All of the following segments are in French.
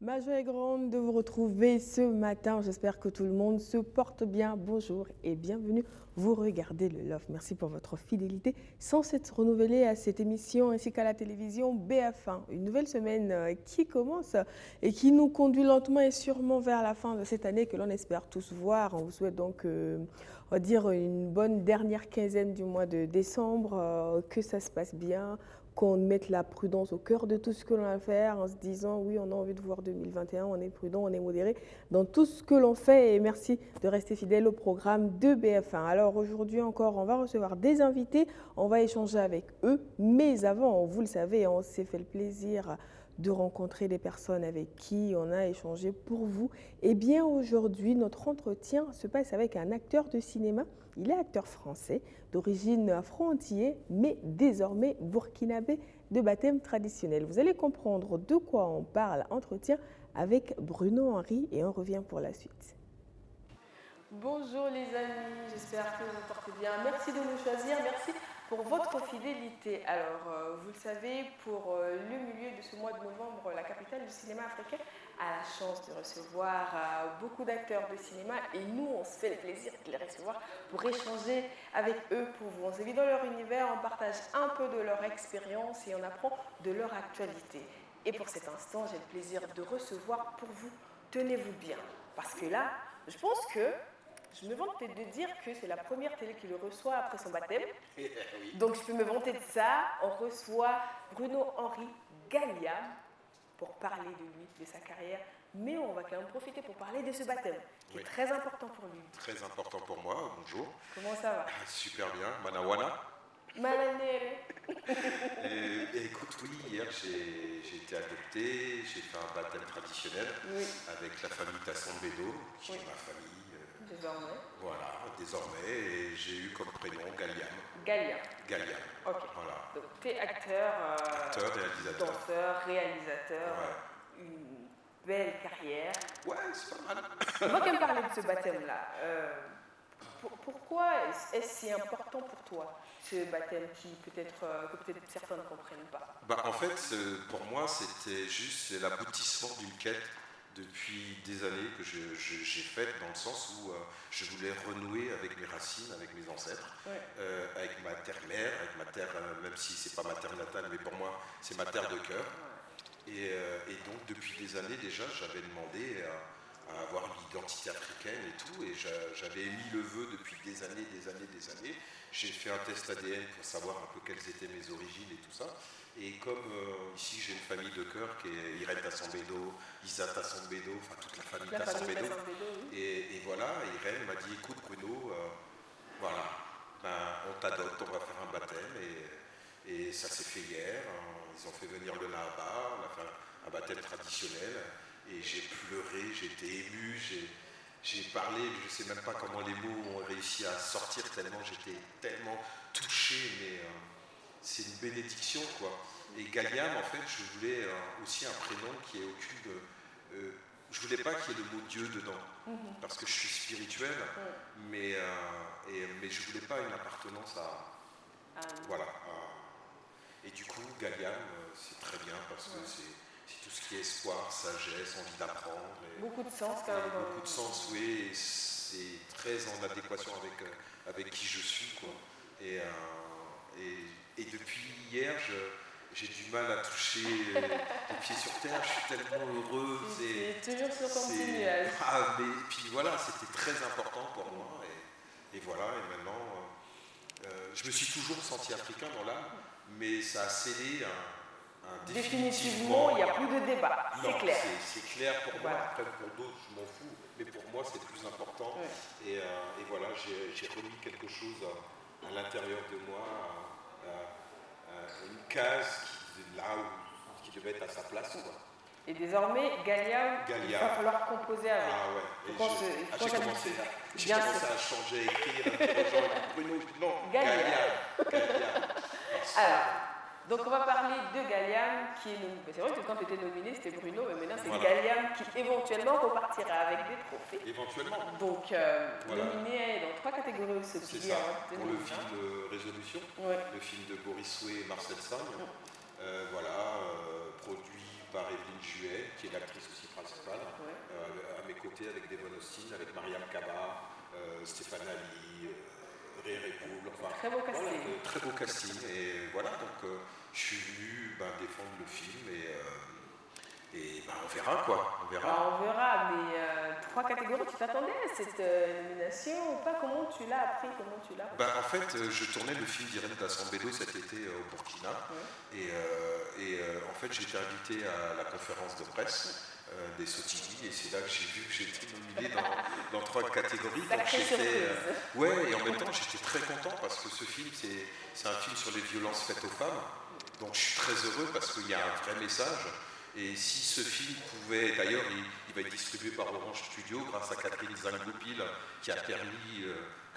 Ma joie est grande de vous retrouver ce matin. J'espère que tout le monde se porte bien. Bonjour et bienvenue. Vous regardez le Love. Merci pour votre fidélité sans cesse renouvelée à cette émission ainsi qu'à la télévision BF1. Une nouvelle semaine qui commence et qui nous conduit lentement et sûrement vers la fin de cette année que l'on espère tous voir. On vous souhaite donc, on va dire, une bonne dernière quinzaine du mois de décembre, que ça se passe bien, qu'on mette la prudence au cœur de tout ce que l'on a à faire en se disant oui, on a envie de voir 2021, on est prudent, on est modéré dans tout ce que l'on fait et merci de rester fidèle au programme de BF1. Alors aujourd'hui encore, on va recevoir des invités, on va échanger avec eux, mais avant, vous le savez, on s'est fait le plaisir de rencontrer des personnes avec qui on a échangé pour vous. Eh bien aujourd'hui, notre entretien se passe avec un acteur de cinéma. Il est acteur français, d'origine afro-antillais, mais désormais burkinabé de baptême traditionnel. Vous allez comprendre de quoi on parle. Entretien avec Bruno Henry et on revient pour la suite. Bonjour les amis, j'espère que vous vous portez bien. Merci de nous choisir, merci pour votre fidélité. Alors, vous le savez, pour le milieu de ce mois de novembre, la capitale du cinéma africain a la chance de recevoir beaucoup d'acteurs de cinéma et nous, on se fait le plaisir de les recevoir pour échanger avec eux, pour vous. On se vit dans leur univers, on partage un peu de leur expérience et on apprend de leur actualité. Et pour cet instant, j'ai le plaisir de recevoir pour vous, tenez-vous bien, parce que là, je pense que je me vante peut-être de dire que c'est la première télé qui le reçoit après son baptême. Donc je peux me vanter de ça. On reçoit Bruno Henry Galliam pour parler de lui, de sa carrière. Mais on va quand même profiter pour parler de ce baptême, qui est très important pour lui. Très important pour moi, bonjour. Comment ça va? Super bien, Manawana. Malanere. Et écoute, oui, hier j'ai été adopté, j'ai fait un baptême traditionnel avec la famille Tasson-Bédo, qui est ma famille. Désormais. Voilà, désormais, et j'ai eu comme prénom Galliam. Galliam. Galliam. Ok. Voilà. Donc tu es acteur, Acteur, réalisateur. danseur, réalisateur, Ouais. une belle carrière. Ouais, c'est pas mal. On va quand même parler de ce baptême-là. Pourquoi est-ce si important pour toi, ce baptême qui peut-être que peut-être certains ne comprennent pas? En fait, pour moi, c'était juste l'aboutissement d'une quête depuis des années que j'ai faite, dans le sens où je voulais renouer avec mes racines, avec mes ancêtres, avec ma terre-mère, avec ma terre, même si c'est pas ma terre natale, mais pour moi, c'est ma terre de cœur. Et donc, depuis des années déjà, j'avais demandé à avoir une identité africaine et tout, et j'avais émis le vœu depuis des années, des années, des années. J'ai fait un test ADN pour savoir un peu quelles étaient mes origines et tout ça. Et comme ici j'ai une famille de cœur qui est Irène Tasson-Bédo, Isa Tasson-Bédo, enfin toute la famille Tasson-Bédo. Et voilà, Irène m'a dit écoute Bruno, voilà, on t'adopte, on va faire un baptême. Et ça s'est fait hier, ils ont fait venir le Nahaba, on a fait un baptême traditionnel. Et j'ai pleuré, j'ai été ému, j'ai parlé, je ne sais même pas comment les mots ont réussi à sortir tellement j'étais tellement touché, mais c'est une bénédiction quoi. Et Galliam, en fait, je voulais aussi un prénom qui ait aucune... je voulais pas qu'il y ait le mot Dieu dedans, parce que je suis spirituel, mais je voulais pas une appartenance à... Voilà. Et du coup, Galliam, c'est très bien, parce que c'est tout ce qui est espoir, sagesse, envie d'apprendre. Beaucoup de sens quand même. Beaucoup de sens, oui. Et c'est très en adéquation avec qui je suis. Quoi. Et depuis hier, j'ai du mal à toucher les pieds sur terre. Je suis tellement heureuse. C'est toujours sur ton petit nuage. Mais puis voilà, c'était très important pour moi. Et voilà, et maintenant, je me suis toujours senti africain dans l'âme, mais ça a scellé définitivement, il n'y a plus de débat, c'est clair. C'est clair pour moi, après pour d'autres je m'en fous, mais pour moi c'est plus important. Et voilà, j'ai remis quelque chose à l'intérieur de moi, une case qui devait être à sa place. Quoi. Et désormais, Galliam, il va falloir composer avec. Ah ouais, j'ai commencé à changer, écrire, Bruno, non, Galliam. Alors, donc on va parler de Galliam qui est nominé. C'est vrai que quand tu étais nominé, c'était Bruno, mais maintenant c'est Galliam qui éventuellement repartira avec des trophées. Éventuellement. Donc nominé dans 3 catégories aussi. C'est ça, pour le film de Résolution, le film de Boris Soué et Marcel Sagne, produit par Evelyne Juet, qui est l'actrice aussi Festival, à mes côtés avec Devon Austin, avec Mariam Kaba, Stéphane Ali, Ré Poul, enfin, très beau casting. Voilà, très beau casting. Et voilà, donc je suis venu défendre le film et on verra quoi. On verra, mais 3 catégories, tu t'attendais à cette nomination ou pas? Comment tu l'as appris? En fait, je tournais le film d'Irène Tassambédo cet été au Burkina. Et en fait, j'ai été invité à la conférence de presse des Sotigui, et c'est là que j'ai vu que j'étais nominé dans 3 catégories. Donc et en même temps, j'étais très content parce que ce film, c'est un film sur les violences faites aux femmes. Donc je suis très heureux parce qu'il y a un vrai message. Et si ce film pouvait, d'ailleurs, il va être distribué par Orange Studio grâce à Catherine Zangoupil qui a permis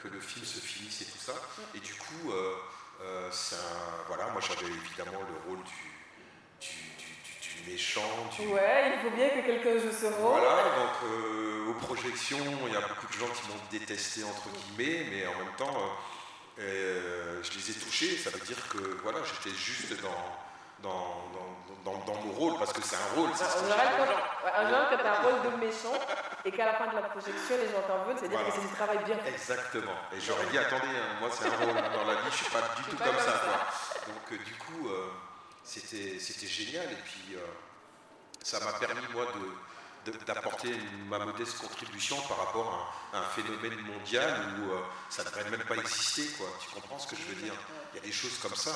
que le film se finisse et tout ça. Et du coup, moi j'avais évidemment le rôle du méchant. Ouais, il faut bien que quelqu'un joue ce rôle. Voilà, donc aux projections, il y a beaucoup de gens qui m'ont détesté entre guillemets, mais en même temps, je les ai touchés. Ça veut dire que voilà, j'étais juste dans mon rôle, parce que c'est un rôle. En général, quand tu as un rôle de méchant et qu'à la fin de la projection, les gens t'en veulent, c'est-à-dire que c'est du travail bien fait. Exactement. Et j'aurais dit, attendez, moi c'est un rôle dans la vie, je ne suis pas du tout comme ça. Quoi. Donc du coup, c'était génial. Et puis, ça m'a permis, moi, d'apporter ma modeste contribution par rapport à un phénomène mondial où ça ne devrait même pas exister. Quoi. Tu comprends ce que je veux dire? Il y a des choses comme ça.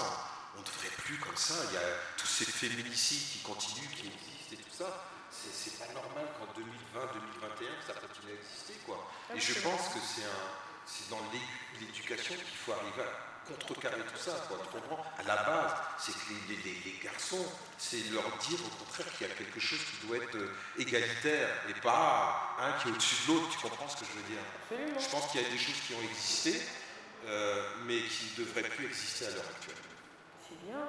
On ne devrait plus comme ça. Il y a tous ces féminicides qui continuent, qui existent et tout ça. C'est pas normal qu'en 2020, 2021, ça continue à exister, quoi. Et je pense que c'est dans l'éducation qu'il faut arriver à contrecarrer tout ça, quoi. Tu comprends? À la base, c'est que les garçons, c'est leur dire au contraire qu'il y a quelque chose qui doit être égalitaire et pas un qui est au-dessus de l'autre. Tu comprends ce que je veux dire? Absolument. Je pense qu'il y a des choses qui ont existé, mais qui ne devraient plus exister à l'heure actuelle. C'est bien.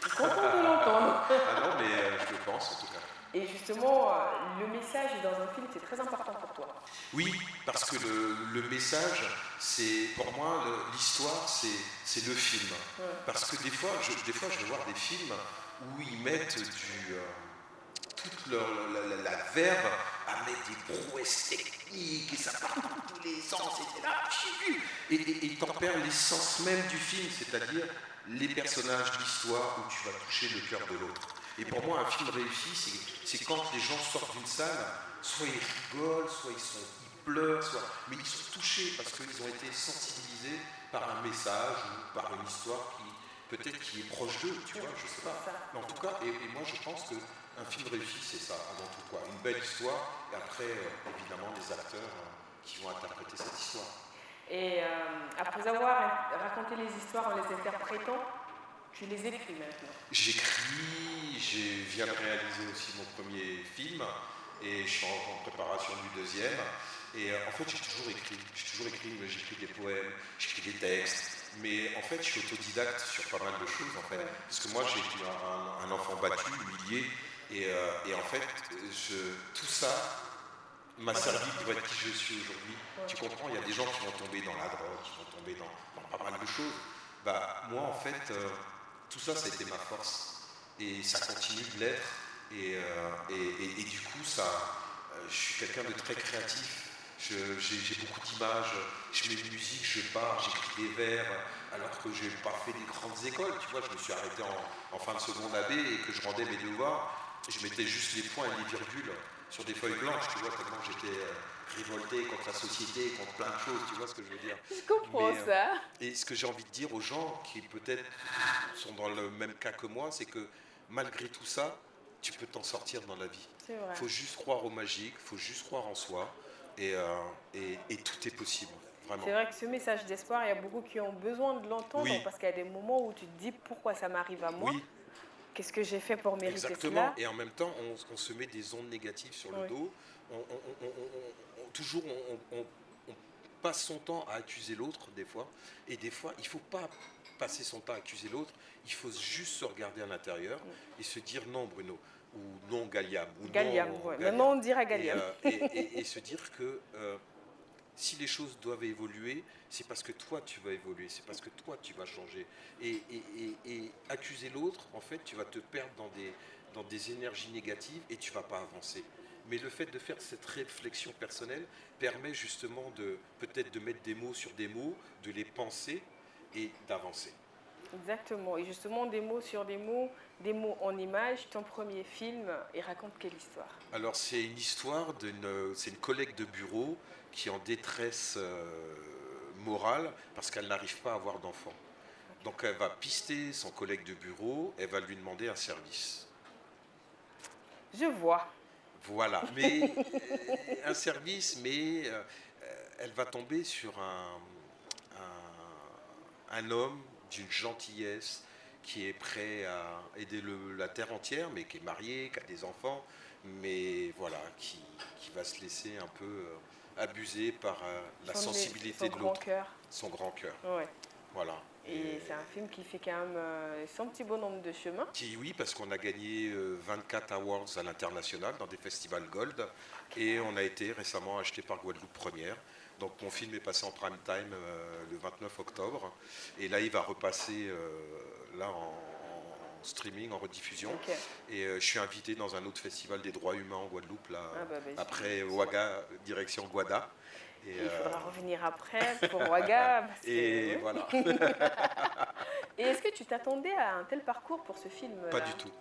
Je suis content de l'entendre. Ah non, mais je le pense en tout cas. Et justement, le message dans un film, c'est très important pour toi. Oui, parce que le message, c'est pour moi, l'histoire, c'est le film. Ouais. Parce que des fois, je vais voir des films où ils mettent toute la verve à mettre des prouesses techniques et ça part dans tous les sens. Et là, et t'en perds l'essence même du film, c'est-à-dire les personnages, l'histoire, où tu vas toucher le cœur de l'autre. Et pour moi, un film réussi, c'est quand les gens sortent d'une salle, soit ils rigolent, soit ils pleurent, mais ils sont touchés parce qu'ils ont été sensibilisés par un message ou par une histoire peut-être qui est proche d'eux, tu vois, je sais pas. Mais en tout cas, et moi je pense qu'un film réussi, c'est ça, avant tout, quoi. Une belle histoire, et après, évidemment, les acteurs qui vont interpréter cette histoire. Et après avoir raconté les histoires en les interprétant, tu les écris maintenant. J'écris, je viens de réaliser aussi mon premier film et je suis en préparation du deuxième. Et en fait, j'ai toujours écrit, j'écris des poèmes, j'écris des textes. Mais en fait, je suis autodidacte sur pas mal de choses, en fait. Ouais. Parce que moi, j'ai été un enfant battu, humilié. Et en fait, tout ça m'a servi pour être qui je suis aujourd'hui. Ouais. Tu comprends, il y a des gens qui vont tomber dans la drogue, qui vont tomber dans pas mal de choses. Moi, en fait, tout ça, ça a été ma force. Et ça continue de l'être. Et du coup, je suis quelqu'un de très créatif. J'ai beaucoup d'images, je mets une musique, je pars, j'écris des vers, alors que je n'ai pas fait des grandes écoles. Tu vois, je me suis arrêté en fin de seconde AB et que je rendais mes devoirs. Et je mettais juste les points et les virgules sur des feuilles blanches, tu vois, tellement j'étais révolté contre la société, contre plein de choses, tu vois ce que je veux dire. Je comprends ça. Et ce que j'ai envie de dire aux gens qui peut-être sont dans le même cas que moi, c'est que malgré tout ça, tu peux t'en sortir dans la vie. C'est vrai. Il faut juste croire au magique, il faut juste croire en soi. Et tout est possible, vraiment. C'est vrai que ce message d'espoir, il y a beaucoup qui ont besoin de l'entendre, oui. Parce qu'il y a des moments où tu te dis pourquoi ça m'arrive à moi, oui. Qu'est-ce que j'ai fait pour mériter Exactement. Cela. Et en même temps, on se met des ondes négatives sur le dos. On passe son temps à accuser l'autre, des fois. Et des fois, il ne faut pas passer son temps à accuser l'autre. Il faut juste se regarder à l'intérieur et se dire non, Bruno. Ou non Galliam. Galliam, ouais. Maintenant on dirait Galliam. Et se dire que si les choses doivent évoluer, c'est parce que toi tu vas évoluer, c'est parce que toi tu vas changer. Et accuser l'autre, en fait, tu vas te perdre dans des énergies négatives et tu ne vas pas avancer. mais le fait de faire cette réflexion personnelle permet justement peut-être de mettre des mots sur des mots, de les penser et d'avancer. Exactement. Et justement, des mots sur des mots en images. Ton premier film, il raconte quelle histoire? Alors, c'est une histoire c'est une collègue de bureau qui est en détresse morale parce qu'elle n'arrive pas à avoir d'enfant. Donc, elle va pister son collègue de bureau, elle va lui demander un service. Je vois. Voilà, mais un service, mais elle va tomber sur un homme d'une gentillesse qui est prêt à aider la terre entière, mais qui est marié, qui a des enfants, mais voilà, qui va se laisser un peu abuser par la sensibilité de l'autre. Son grand cœur. Ouais. Voilà. Et c'est un film qui fait quand même son petit bonhomme de chemin. Oui, parce qu'on a gagné 24 awards à l'international dans des festivals Gold. Et on a été récemment acheté par Guadeloupe Première. Donc mon film est passé en prime time le 29 octobre. Et là, il va repasser là en streaming, en rediffusion. Okay. Et je suis invité dans un autre festival des droits humains en Guadeloupe, là, après c'est Ouaga, direction Guada. Et il faudra revenir après pour Ouaga. Et voilà. Et est-ce que tu t'attendais à un tel parcours pour ce film? Pas du tout.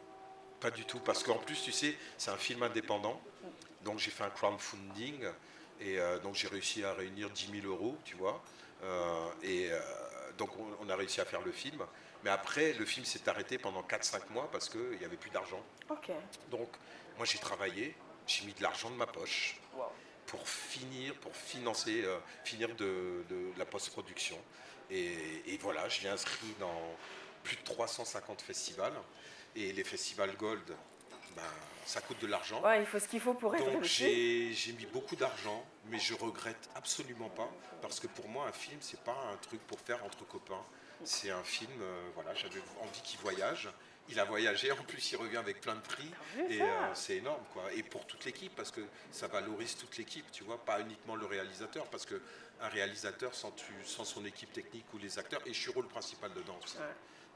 Pas du tout. Parce qu'en plus, tu sais, c'est un film indépendant. Donc j'ai fait un crowdfunding. Et donc j'ai réussi à réunir 10 000 euros, tu vois. Donc on a réussi à faire le film. Mais après, le film s'est arrêté pendant 4-5 mois parce qu'il n'y avait plus d'argent. Okay. Donc moi j'ai travaillé, j'ai mis de l'argent de ma poche. Wow. Pour financer, finir de la post-production. Et voilà, je l'ai inscrit dans plus de 350 festivals. Et les festivals Gold, ben, ça coûte de l'argent. Ouais, il faut ce qu'il faut pour être Donc réussi. j'ai mis beaucoup d'argent, mais je regrette absolument pas. Parce que pour moi, un film, c'est pas un truc pour faire entre copains. C'est un film, voilà, j'avais envie qu'il voyage. Il a voyagé, en plus il revient avec plein de prix et c'est énorme quoi. Et pour toute l'équipe parce que ça valorise toute l'équipe, tu vois, pas uniquement le réalisateur parce que un réalisateur sans son équipe technique ou les acteurs et je suis rôle principal dedans aussi. Ouais.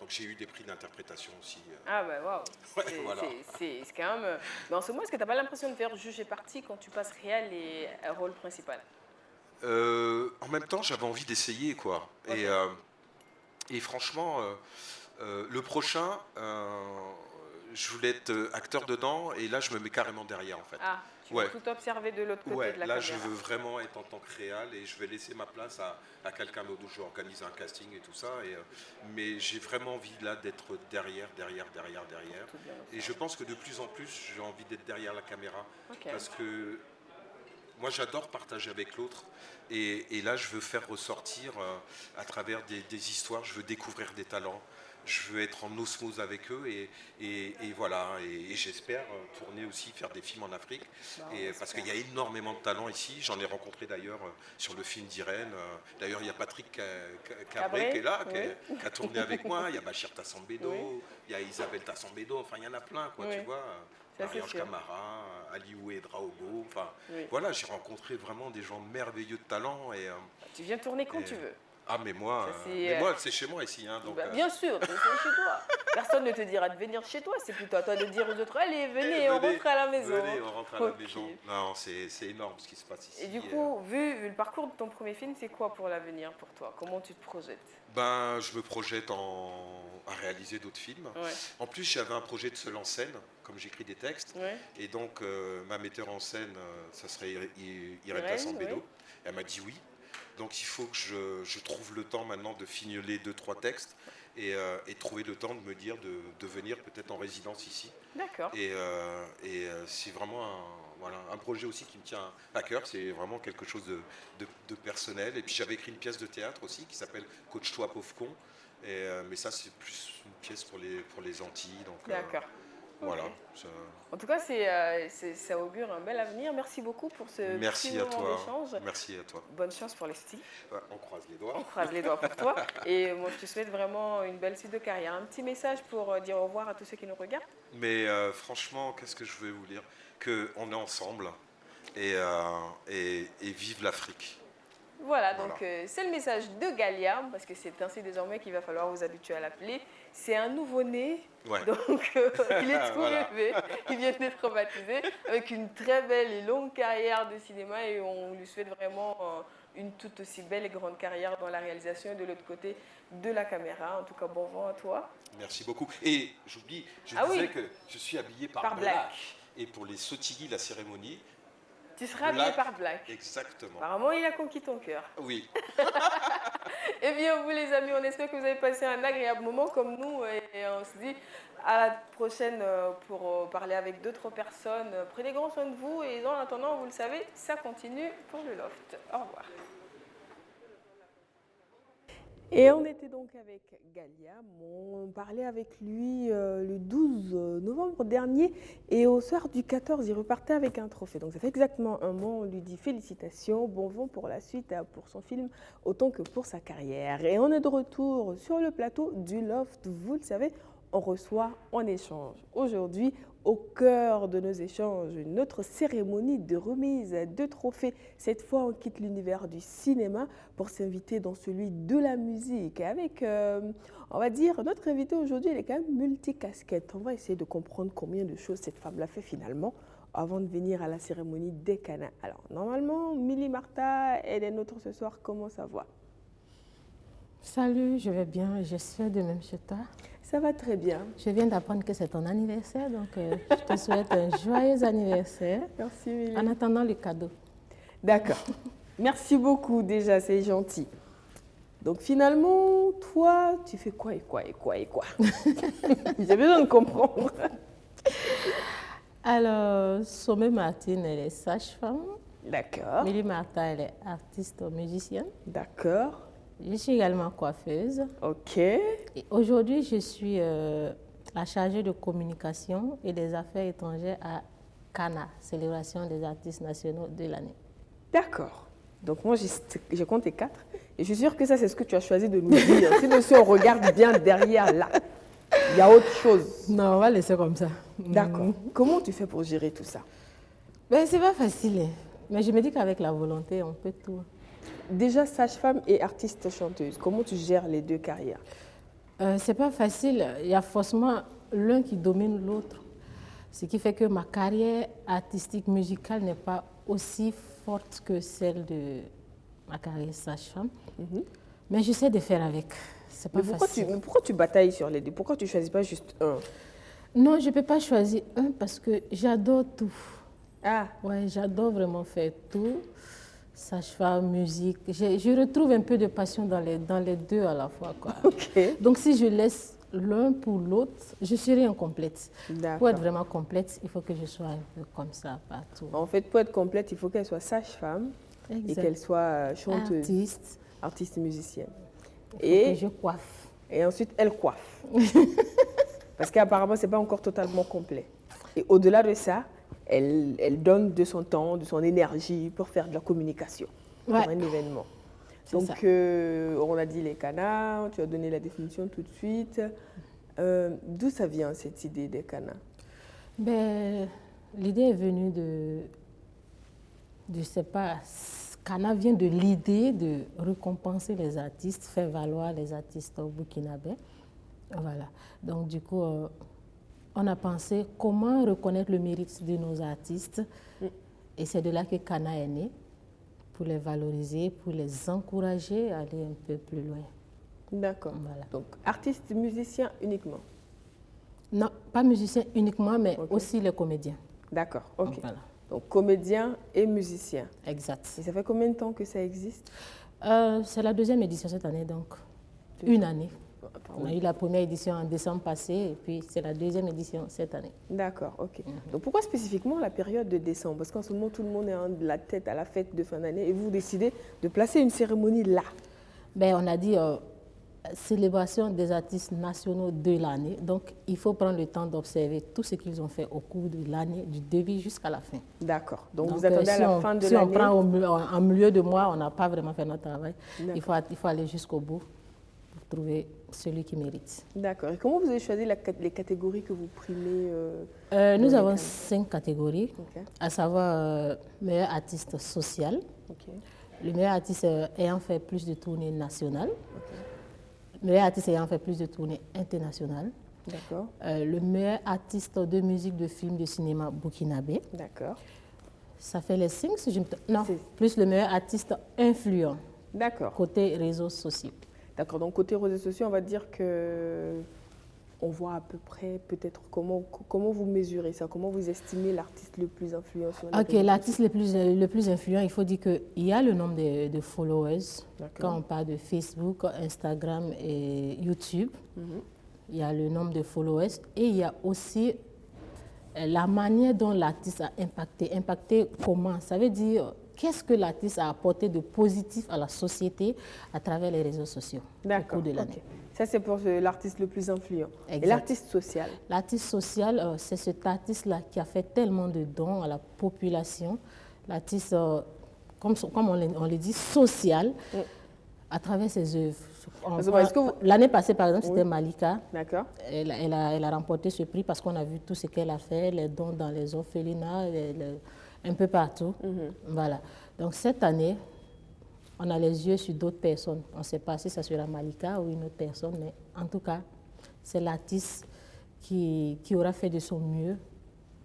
Donc j'ai eu des prix d'interprétation aussi. Ah bah waouh. Ouais, voilà. C'est quand même. Mais en ce moment, est-ce que t'as pas l'impression de faire juge et partie quand tu passes réel et rôle principal? En même temps, j'avais envie d'essayer quoi. Okay. Et franchement. Le prochain, je voulais être acteur dedans et là je me mets carrément derrière en fait. Ah, tu vas tout observer de l'autre côté de la caméra. Là je veux vraiment être en tant que réal et je vais laisser ma place à quelqu'un d'autre. Je vais organiser un casting et tout ça. Mais j'ai vraiment envie là d'être derrière. Et je pense que de plus en plus j'ai envie d'être derrière la caméra. Okay. Parce que moi j'adore partager avec l'autre. Et là je veux faire ressortir à travers des histoires, je veux découvrir des talents. Je veux être en osmose avec eux et voilà. Et j'espère tourner aussi, faire des films en Afrique. Parce qu'il y a énormément de talents ici. J'en ai rencontré d'ailleurs sur le film d'Irène. D'ailleurs, il y a Patrick Cabré qui est là, qui a tourné avec moi. Il y a Bachir Tassambedo, il y a Isabelle Tassambedo. Enfin, il y en a plein, quoi, tu vois. Marie-Ange Camara, Alioué Draogo. Enfin, voilà, j'ai rencontré vraiment des gens merveilleux de talent. Tu viens tourner quand tu veux. Ah mais moi c'est chez moi ici. Hein, donc, bien sûr, c'est chez toi. Personne ne te dira de venir chez toi, c'est plutôt à toi de dire aux autres, allez, venez, on rentre à la maison. Venez, on rentre à la maison. Non, c'est énorme ce qui se passe ici. Et du coup, vu le parcours de ton premier film, c'est quoi pour l'avenir pour toi? Comment tu te projettes? Ben, je me projette à réaliser d'autres films. Ouais. En plus, j'avais un projet de seul en scène, comme j'écris des textes. Ouais. Et donc, ma metteur en scène, ça serait Irène Tassambedo. Elle m'a dit oui. Donc il faut que je trouve le temps maintenant de fignoler 2-3 textes et trouver le temps de me dire de venir peut-être en résidence ici. D'accord. Et c'est vraiment un projet aussi qui me tient à cœur. C'est vraiment quelque chose de personnel. Et puis j'avais écrit une pièce de théâtre aussi qui s'appelle Coach-toi pauvre con. Mais ça c'est plus une pièce pour les Antilles. D'accord. Voilà. Okay. En tout cas, ça augure un bel avenir. Merci beaucoup pour ce petit moment d'échange. Merci à toi. Bonne chance pour les styles. On croise les doigts. On croise les doigts pour toi. Et moi, je te souhaite vraiment une belle suite de carrière. Un petit message pour dire au revoir à tous ceux qui nous regardent. Mais franchement, qu'est-ce que je veux vous dire? Qu'on est ensemble et vive l'Afrique. Voilà, donc c'est le message de Galia, parce que c'est ainsi désormais qu'il va falloir vous habituer à l'appeler. c'est un nouveau-né. Ouais. Donc, il est tout Voilà. bébé, il vient d'être baptisé avec une très belle et longue carrière de cinéma et on lui souhaite vraiment une toute aussi belle et grande carrière dans la réalisation et de l'autre côté de la caméra. En tout cas, bon vent à toi. Merci beaucoup. Et j'oublie, je Ah disais oui. que je suis habillé par, Par Black. Et pour les sautillis, la cérémonie, Tu seras habillé par Black. Exactement. Apparemment, il a conquis ton cœur. Oui. Eh bien, vous les amis, on espère que vous avez passé un agréable moment comme nous et on se dit à la prochaine pour parler avec d'autres personnes. Prenez grand soin de vous et en attendant, vous le savez, ça continue pour le Loft. Au revoir. Et on était donc avec Galiam, on parlait avec lui le 12 novembre dernier et au soir du 14, il repartait avec un trophée. Donc ça fait exactement un mois, on lui dit félicitations, bon vent pour la suite, pour son film autant que pour sa carrière. Et on est de retour sur le plateau du Loft, vous le savez, on reçoit, on échange. Aujourd'hui, au cœur de nos échanges, une autre cérémonie de remise de trophées. Cette fois, on quitte l'univers du cinéma pour s'inviter dans celui de la musique. Avec, on va dire, notre invitée aujourd'hui, elle est quand même multicasquette. On va essayer de comprendre combien de choses cette femme-là fait finalement avant de venir à la cérémonie des Cannes. Alors, normalement, Milly Martha, elle est notre ce soir. Comment ça va? Salut, je vais bien. J'espère de même chez toi. Ça va très bien. Je viens d'apprendre que c'est ton anniversaire, donc je te souhaite un joyeux anniversaire. Merci, Milly. En attendant le cadeau. D'accord. Merci beaucoup déjà, c'est gentil. Donc finalement, toi, tu fais quoi et quoi et quoi et quoi? J'ai besoin de comprendre. Alors, Sommet Martine, elle est sage-femme. D'accord. Milly Martha, elle est artiste musicienne. D'accord. Je suis également coiffeuse. Ok. Et aujourd'hui, je suis la chargée de communication et des affaires étrangères à CANA, Célébration des artistes nationaux de l'année. D'accord. Donc moi, j'ai compté 4. Et je suis sûre que ça, c'est ce que tu as choisi de nous dire. Sinon, si on regarde bien derrière, là, il y a autre chose. Non, on va laisser comme ça. D'accord. Comment tu fais pour gérer tout ça? Ben, c'est pas facile, hein. Mais je me dis qu'avec la volonté, on peut tout. Déjà, sage-femme et artiste chanteuse, comment tu gères les deux carrières? C'est pas facile. Il y a forcément l'un qui domine l'autre. Ce qui fait que ma carrière artistique musicale n'est pas aussi forte que celle de ma carrière sage-femme. Mais j'essaie de faire avec. C'est pas facile. Pourquoi tu batailles sur les deux? Pourquoi tu ne choisis pas juste un? Non, je ne peux pas choisir un parce que j'adore tout. Ah. Ouais, j'adore vraiment faire tout. Sage-femme, musique. Je retrouve un peu de passion dans les deux à la fois, quoi. Ok. Donc si je laisse l'un pour l'autre, je serai incomplète. Pour être vraiment complète, il faut que je sois un peu comme ça partout. En fait, pour être complète, il faut qu'elle soit sage-femme et qu'elle soit chanteuse, artiste musicienne. Et que je coiffe. Et ensuite, elle coiffe. Parce qu'apparemment, ce n'est pas encore totalement complet. Et au-delà de ça, elle donne de son temps, de son énergie pour faire de la communication pour un événement. Donc, on a dit les canards, tu as donné la définition tout de suite. D'où ça vient cette idée des canards? Ben, l'idée est venue je ne sais pas, Cana vient de l'idée de récompenser les artistes, faire valoir les artistes burkinabés. Voilà. Donc, du coup, on a pensé comment reconnaître le mérite de nos artistes. Et c'est de là que Cana est né, pour les valoriser, pour les encourager à aller un peu plus loin. D'accord. Voilà. Donc, artiste, musicien uniquement? Non, pas musicien uniquement, mais aussi les comédiens. D'accord, ok. Voilà. Donc, comédien et musicien. Exact. Et ça fait combien de temps que ça existe? C'est la deuxième édition cette année, donc une année. On a eu la première édition en décembre passé et puis c'est la deuxième édition cette année. D'accord, ok. Donc pourquoi spécifiquement la période de décembre? Parce qu'en ce moment, tout le monde est en la tête à la fête de fin d'année et vous décidez de placer une cérémonie là. Ben, on a dit célébration des artistes nationaux de l'année. Donc il faut prendre le temps d'observer tout ce qu'ils ont fait au cours de l'année, du début jusqu'à la fin. D'accord. Donc vous attendez à la fin de l'année. Si on prend en milieu de mois, on n'a pas vraiment fait notre travail. Il faut aller jusqu'au bout pour trouver celui qui mérite. D'accord. Et comment vous avez choisi les catégories que vous primez Nous avons 5 catégories, à savoir meilleur artiste social, le meilleur artiste ayant fait plus de tournées nationales, meilleur artiste ayant fait plus de tournées internationales. D'accord. Le meilleur artiste de musique, de film, de cinéma burkinabé. D'accord. Ça fait les 5, si je me trompe. Non, C'est- plus le meilleur artiste influent, D'accord. côté réseaux sociaux. D'accord. Donc côté réseaux sociaux, on va dire que on voit à peu près peut-être comment vous mesurez ça, comment vous estimez l'artiste le plus influent sur les Ok, réseaux l'artiste le plus influent, il faut dire qu'il y a le nombre de followers. D'accord. Quand on parle de Facebook, Instagram et YouTube, Mhm. il y a le nombre de followers et il y a aussi la manière dont l'artiste a impacté. Impacté comment? Ça veut dire qu'est-ce que l'artiste a apporté de positif à la société à travers les réseaux sociaux au D'accord. cours de l'année. Ok. Ça, c'est pour l'artiste le plus influent. Et Exact. l'artiste social. L'artiste social, c'est cet artiste-là qui a fait tellement de dons à la population. L'artiste, comme on le dit, social, à travers ses œuvres. Est-ce que vous- L'année passée, par exemple, Oui. c'était Malika. D'accord. Elle a remporté ce prix parce qu'on a vu tout ce qu'elle a fait, les dons dans les orphelinats, un peu partout. Voilà. Donc cette année, on a les yeux sur d'autres personnes. On ne sait pas si ça sera Malika ou une autre personne, mais en tout cas, c'est l'artiste qui aura fait de son mieux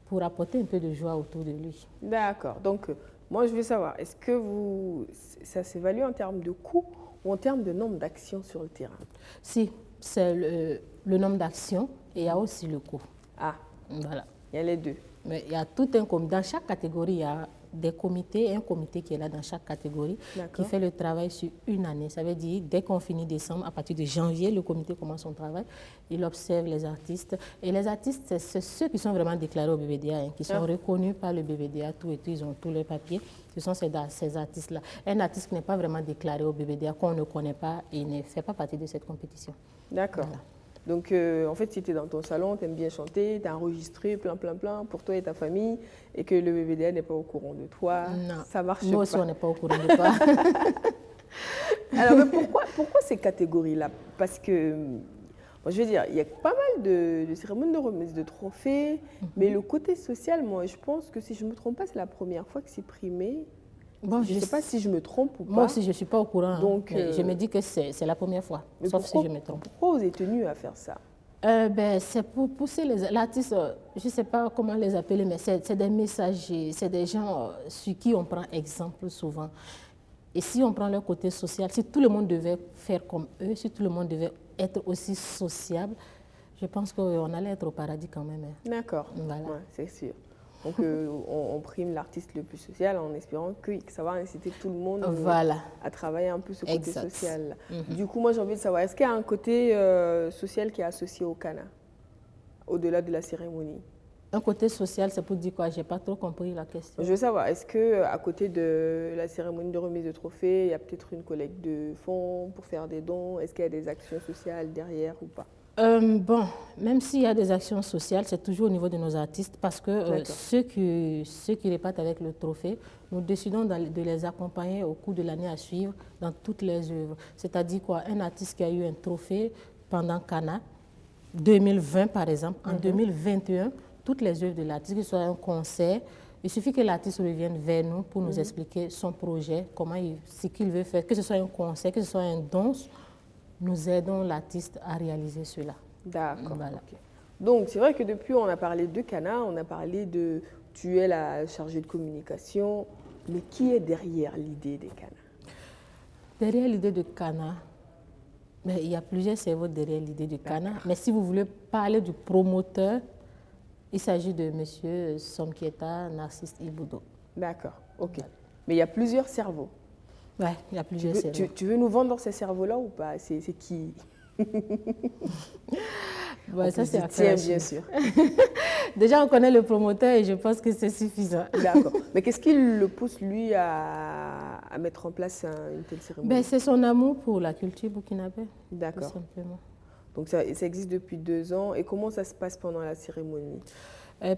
pour apporter un peu de joie autour de lui. D'accord. Donc, moi, je veux savoir, est-ce que ça s'évalue en termes de coût ou en termes de nombre d'actions sur le terrain? Si, c'est le nombre d'actions et il y a aussi le coût. Ah, Voilà. il y a les deux. Mais il y a tout un comité. Dans chaque catégorie, il y a des comités, un comité qui est là dans chaque catégorie, qui D'accord. fait le travail sur une année. Ça veut dire, dès qu'on finit décembre, à partir de janvier, le comité commence son travail. Il observe les artistes. Et les artistes, c'est ceux qui sont vraiment déclarés au BBDA, hein, qui sont reconnus par le BBDA, tout et tout, ils ont tous les papiers. Ce sont ces artistes-là. Un artiste qui n'est pas vraiment déclaré au BBDA, qu'on ne connaît pas, il ne fait pas partie de cette compétition. D'accord. Voilà. Donc, en fait, si tu es dans ton salon, tu aimes bien chanter, tu as enregistré plein pour toi et ta famille, et que le BBDA n'est pas au courant de toi, Non. ça marche Nous aussi, pas. on n'est pas au courant de toi. Alors, mais pourquoi ces catégories-là? Parce que, moi, je veux dire, il y a pas mal de cérémonies de remise de trophées, mais le côté social, moi, je pense que si je ne me trompe pas, c'est la première fois que c'est primé. Bon, Je ne sais pas si je me trompe ou pas. Moi aussi, je ne suis pas au courant. Donc, mais je me dis que c'est la première fois, Mais sauf si pourquoi, je me trompe. pourquoi vous êtes tenu à faire ça? C'est pour pousser l'artiste, je ne sais pas comment les appeler, mais c'est des messagers, c'est des gens sur qui on prend exemple souvent. Et si on prend leur côté social, si tout le monde devait faire comme eux, si tout le monde devait être aussi sociable, je pense qu'on allait être au paradis quand même. Hein. D'accord, Voilà. ouais, c'est sûr. Donc, on prime l'artiste le plus social en espérant que ça va inciter tout le monde Voilà. à travailler un peu ce côté Exact. social. Du coup, moi, j'ai envie de savoir, est-ce qu'il y a un côté social qui est associé au Cana, au-delà de la cérémonie? Un côté social, c'est pour dire quoi? Je n'ai pas trop compris la question. Je veux savoir, est-ce qu'à côté de la cérémonie de remise de trophée, il y a peut-être une collecte de fonds pour faire des dons? Est-ce qu'il y a des actions sociales derrière ou pas? Bon, même s'il y a des actions sociales, c'est toujours au niveau de nos artistes parce que D'accord. ceux qui repartent avec le trophée, nous décidons de les accompagner au cours de l'année à suivre dans toutes les œuvres. C'est-à-dire quoi? Un artiste qui a eu un trophée pendant Cana, 2020 par exemple, en 2021, toutes les œuvres de l'artiste, que ce soit un concert, il suffit que l'artiste revienne vers nous pour nous expliquer son projet, ce qu'il veut faire, que ce soit un concert, que ce soit un don. Nous aidons l'artiste à réaliser cela. D'accord. Voilà. Ok. Donc, c'est vrai que depuis, on a parlé de Cana, on a parlé de tu es la chargée de communication, mais qui est derrière l'idée des Cana? Derrière l'idée de Cana, mais il y a plusieurs cerveaux derrière l'idée de Cana. Mais si vous voulez parler du promoteur, il s'agit de M. Somkieta Narcisse Iboudo. D'accord, ok. Mais il y a plusieurs cerveaux. Oui, il y a plusieurs cerveaux. Tu veux nous vendre ces cerveaux-là ou pas? C'est qui? Ouais, ça, c'est tiens, affaire à bien suivre. sûr. Déjà, on connaît le promoteur et je pense que c'est suffisant. D'accord. Mais qu'est-ce qui le pousse, lui, à mettre en place une telle cérémonie? Ben, c'est son amour pour la culture burkinabé, tout D'accord. simplement. Donc, ça existe depuis 2 ans. Et comment ça se passe pendant la cérémonie?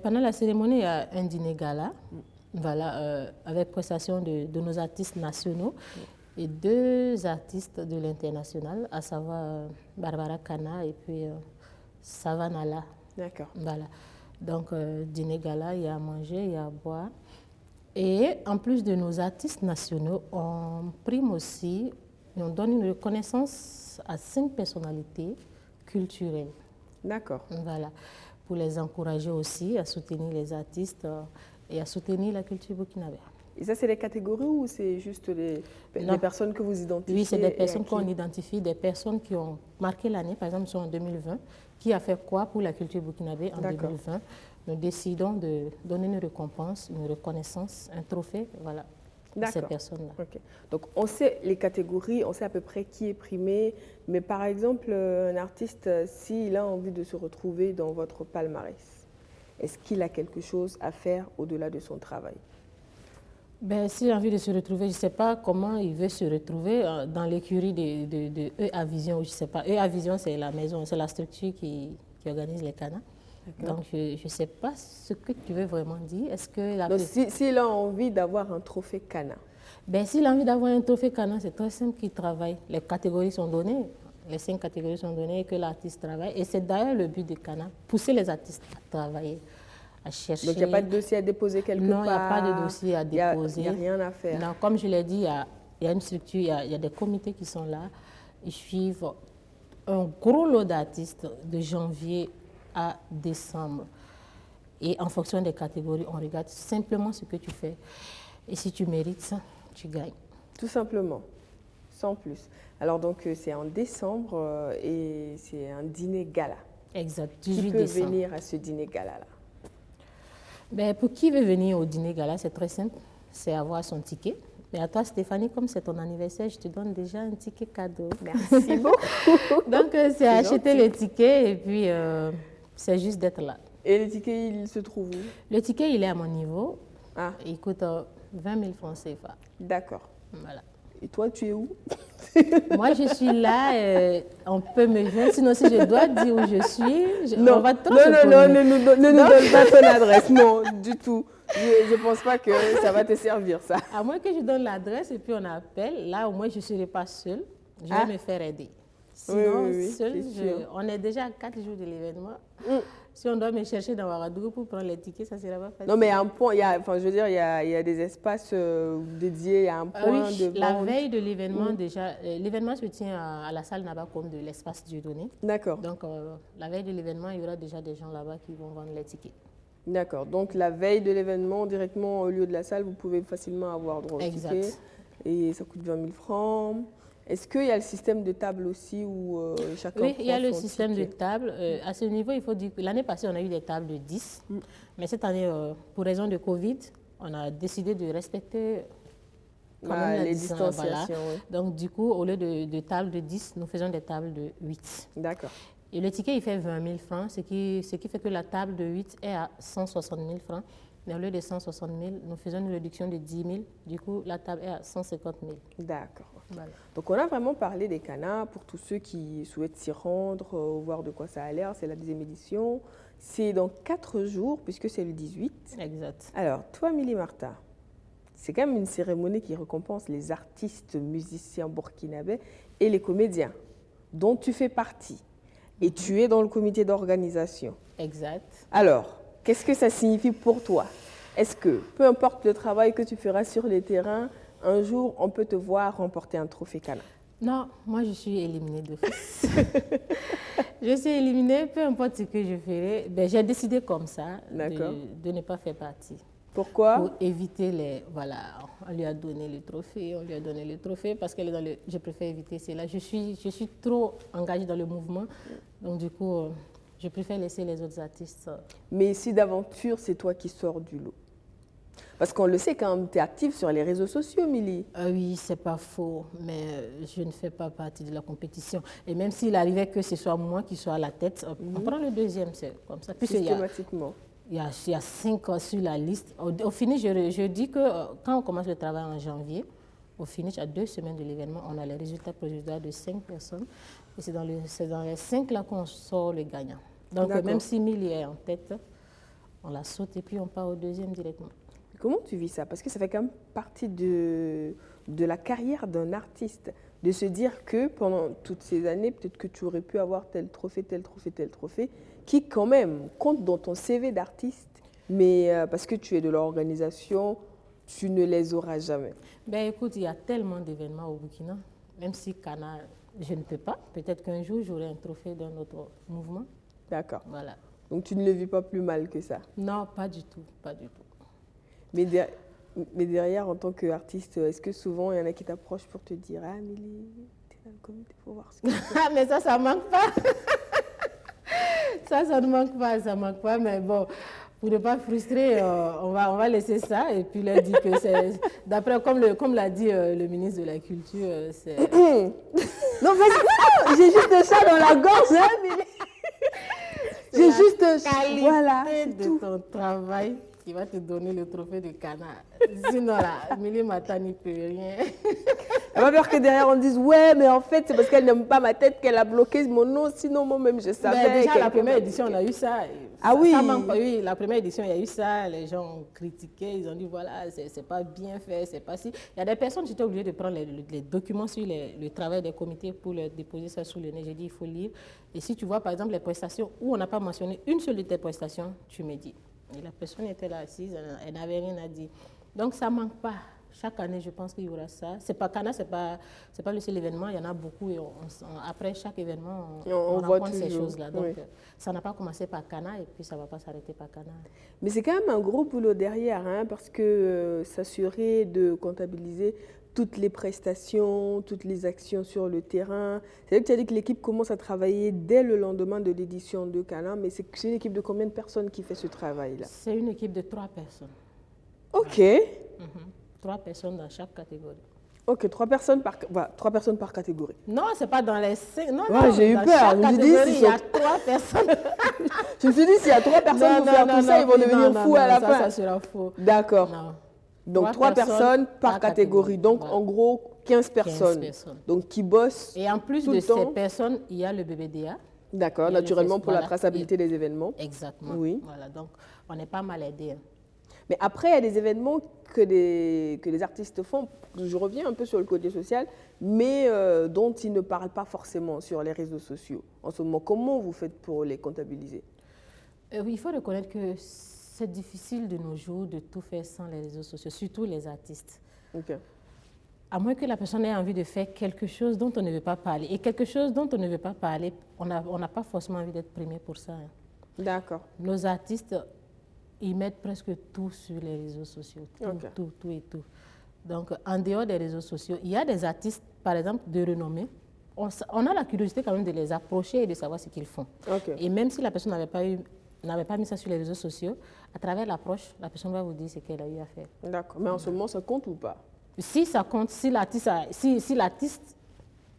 Pendant la cérémonie, il y a un dîner gala, voilà, avec prestation de nos artistes nationaux et 2 artistes de l'international, à savoir Barbara Kana et puis Savanala. D'accord. Voilà. Donc, dîner gala, il y a à manger, il y a à boire. Et en plus de nos artistes nationaux, on prime aussi et on donne une reconnaissance à 5 personnalités culturelles. D'accord. Voilà, pour les encourager aussi à soutenir les artistes et à soutenir la culture burkinabé. Et ça, c'est les catégories ou c'est juste les personnes que vous identifiez? Oui, c'est des personnes qu'on identifie, des personnes qui ont marqué l'année, par exemple, sont en 2020. Qui a fait quoi pour la culture burkinabé en 2020? Nous décidons de donner une récompense, une reconnaissance, un trophée, voilà, à ces personnes-là. Okay. Donc, on sait les catégories, on sait à peu près qui est primé, mais par exemple, un artiste, s'il a envie de se retrouver dans votre palmarès, est-ce qu'il a quelque chose à faire au-delà de son travail? Ben, s'il a envie de se retrouver, je ne sais pas comment il veut se retrouver dans l'écurie de EA Vision, je ne sais pas. EA Vision, c'est la maison, c'est la structure qui organise les CANA. Donc, je ne sais pas ce que tu veux vraiment dire. Est-ce que donc, s'il a envie d'avoir un trophée CANA? Ben, s'il a envie d'avoir un trophée CANA, c'est très simple qu'il travaille. Les catégories sont données, les 5 catégories sont données et que l'artiste travaille. Et c'est d'ailleurs le but de CANA, pousser les artistes à travailler. À chercher. Donc, il n'y a pas de dossier à déposer quelque part? Non, il n'y a pas de dossier à déposer. Il n'y a rien à faire? Non, comme je l'ai dit, il y a une structure, il y a des comités qui sont là. Ils suivent un gros lot d'artistes de janvier à décembre. Et en fonction des catégories, on regarde simplement ce que tu fais. Et si tu mérites ça, tu gagnes. Tout simplement, sans plus. Alors, donc, c'est en décembre et c'est un dîner gala. Exact, 18 décembre. Qui peut venir à ce dîner gala-là? Ben, pour qui veut venir au dîner gala, c'est très simple, c'est avoir son ticket. Mais à toi, Stéphanie, comme c'est ton anniversaire, je te donne déjà un ticket cadeau. Merci beaucoup. Donc, c'est acheter le ticket et puis c'est juste d'être là. Et le ticket, il se trouve où? Le ticket, il est à mon niveau. Ah. Il coûte 20 000 francs CFA. D'accord. Voilà. Et toi, tu es où? Moi, je suis là, on peut me joindre. Sinon, si je dois dire où je suis, non, on va trop ne nous donne pas ton adresse. Non, du tout. Je ne pense pas que ça va te servir, ça. À moins que je donne l'adresse et puis on appelle, là, au moins, je ne serai pas seule. Je vais me faire aider. Sinon, oui, seule, on est déjà à 4 jours de l'événement. Si on doit me chercher dans Ouagadougou pour prendre les tickets, ça ne sera pas facile. Non, mais il y a un point, il y a des espaces dédiés, il y a un point de vente. La veille de l'événement, déjà, l'événement se tient à la salle Nabacom de l'espace Dieudonné. D'accord. Donc, la veille de l'événement, il y aura déjà des gens là-bas qui vont vendre les tickets. D'accord. Donc, la veille de l'événement, directement au lieu de la salle, vous pouvez facilement avoir droit au ticket. Et ça coûte 20 000 francs. Est-ce qu'il y a le système de table aussi où chacun prend son ticket? Oui, il y a le système de table. À ce niveau, il faut dire que l'année passée, on a eu des tables de 10. Mais cette année, pour raison de Covid, on a décidé de respecter quand même les distanciations. Voilà. Donc, du coup, au lieu de tables de 10, nous faisons des tables de 8. D'accord. Et le ticket, il fait 20 000 francs, ce qui fait que la table de 8 est à 160 000 francs. Mais au lieu de 160 000, nous faisons une réduction de 10 000. Du coup, la table est à 150 000. D'accord. Voilà. Donc, on a vraiment parlé des CANA pour tous ceux qui souhaitent s'y rendre, voir de quoi ça a l'air. C'est la 10e édition. C'est dans 4 jours, puisque c'est le 18. Exact. Alors, toi, Milly Martha, c'est quand même une cérémonie qui récompense les artistes, musiciens burkinabés et les comédiens, dont tu fais partie. Et tu es dans le comité d'organisation. Exact. Alors, qu'est-ce que ça signifie pour toi? Est-ce que, peu importe le travail que tu feras sur les terrains, un jour, on peut te voir remporter un trophée CANA? Non, moi, je suis éliminée d'office. Je suis éliminée, peu importe ce que je ferai. Ben, j'ai décidé comme ça de ne pas faire partie. Pourquoi? Pour éviter les... Voilà, on lui a donné le trophée, parce qu'elle est dans le... Je préfère éviter cela. Je suis trop engagée dans le mouvement, donc du coup, je préfère laisser les autres artistes. Mais si d'aventure, c'est toi qui sors du lot? Parce qu'on le sait quand même, tu es active sur les réseaux sociaux, Milly. Oui, c'est pas faux, mais je ne fais pas partie de la compétition. Et même s'il arrivait que ce soit moi qui sois à la tête, on prend le deuxième, c'est comme ça. Systématiquement. Il y a 5 sur la liste. Au finish, je dis que quand on commence le travail en janvier, au finish, à 2 semaines de l'événement, on a les résultats provisoires de 5 personnes. Et c'est dans les 5 là qu'on sort le gagnant. Donc même si Milly est en tête, on la saute et puis on part au deuxième directement. Comment tu vis ça? Parce que ça fait quand même partie de la carrière d'un artiste, de se dire que pendant toutes ces années, peut-être que tu aurais pu avoir tel trophée, qui quand même compte dans ton CV d'artiste, mais parce que tu es de l'organisation, tu ne les auras jamais. Ben écoute, il y a tellement d'événements au Burkina. même si Cana, je ne peux pas. Peut-être qu'un jour, j'aurai un trophée d'un autre mouvement. D'accord. Voilà. Donc tu ne le vis pas plus mal que ça? Non, pas du tout, pas du tout. Mais, mais derrière, en tant qu'artiste, est-ce que souvent il y en a qui t'approchent pour te dire « Ah, Amélie, t'es dans le comité, il faut voir ce que tu fais. » Ah, mais ça manque pas. Ça ne manque pas, ça manque pas. Mais bon, pour ne pas frustrer, on va laisser ça et puis leur dire que c'est... D'après, comme l'a dit le ministre de la Culture, c'est... Non, vas-y, j'ai juste un chat dans la gorge, hein, Amélie. J'ai juste un chat, voilà, c'est de tout. ton travail qui va te donner le trophée de Cana. Sinon, là, Amélie Mata n'y peut rien. Elle va peur que derrière on dise ouais, mais en fait c'est parce qu'elle n'aime pas ma tête qu'elle a bloqué mon nom, sinon moi-même je savais. Mais déjà la première édition on a eu ça. Ah oui. Ça manque pas. Oui, la première édition il y a eu ça, les gens ont critiqué, ils ont dit voilà c'est pas bien fait, c'est pas si. Il y a des personnes, j'étais obligée de prendre les documents sur le travail des comités pour les déposer ça sous le nez. J'ai dit il faut lire. Et si tu vois par exemple les prestations où on n'a pas mentionné une seule de tes prestations, tu me dis. Et la personne était là assise, elle n'avait rien à dire. Donc ça manque pas. Chaque année, je pense qu'il y aura ça. C'est pas Cana, c'est pas le seul événement. Il y en a beaucoup. Et après chaque événement, on rencontre ces choses-là. Donc, oui. Ça n'a pas commencé par Cana et puis ça ne va pas s'arrêter par Cana. Mais c'est quand même un gros boulot derrière, hein, parce que s'assurer de comptabiliser toutes les prestations, toutes les actions sur le terrain. C'est vrai que tu as dit que l'équipe commence à travailler dès le lendemain de l'édition de Cana, mais c'est une équipe de combien de personnes qui fait ce travail-là? C'est une équipe de 3 personnes. Ok. Ouais. 3 personnes dans chaque catégorie. Ok, 3 personnes par catégorie. Non, c'est pas dans les 5. Non, ouais, j'ai eu peur. Je me suis dit, il y a 3 personnes. Je me suis dit, s'il y a 3 personnes pour faire tout ça, ils vont devenir fous à la fin. Ça sera faux. D'accord. Donc 3 personnes par catégorie. Donc en gros, 15 personnes. Donc qui bossent. Et en plus de ces personnes, il y a le BBDA. D'accord, naturellement pour la traçabilité des événements. Exactement. Oui. Voilà, donc on est pas mal aidés. Mais après, il y a des événements que les artistes font, je reviens un peu sur le côté social, mais dont ils ne parlent pas forcément sur les réseaux sociaux. En ce moment, comment vous faites pour les comptabiliser? Il faut reconnaître que c'est difficile de nos jours de tout faire sans les réseaux sociaux, surtout les artistes. Okay. À moins que la personne ait envie de faire quelque chose dont on ne veut pas parler. Et quelque chose dont on ne veut pas parler, on n'a pas forcément envie d'être primé pour ça. Hein. D'accord. Nos artistes... Ils mettent presque tout sur les réseaux sociaux, tout. Donc, en dehors des réseaux sociaux, il y a des artistes, par exemple, de renommée. On a la curiosité quand même de les approcher et de savoir ce qu'ils font. Okay. Et même si la personne n'avait pas mis ça sur les réseaux sociaux, à travers l'approche, la personne va vous dire ce qu'elle a eu à faire. D'accord. Mais en ce moment, ça compte ou pas? Si ça compte, si l'artiste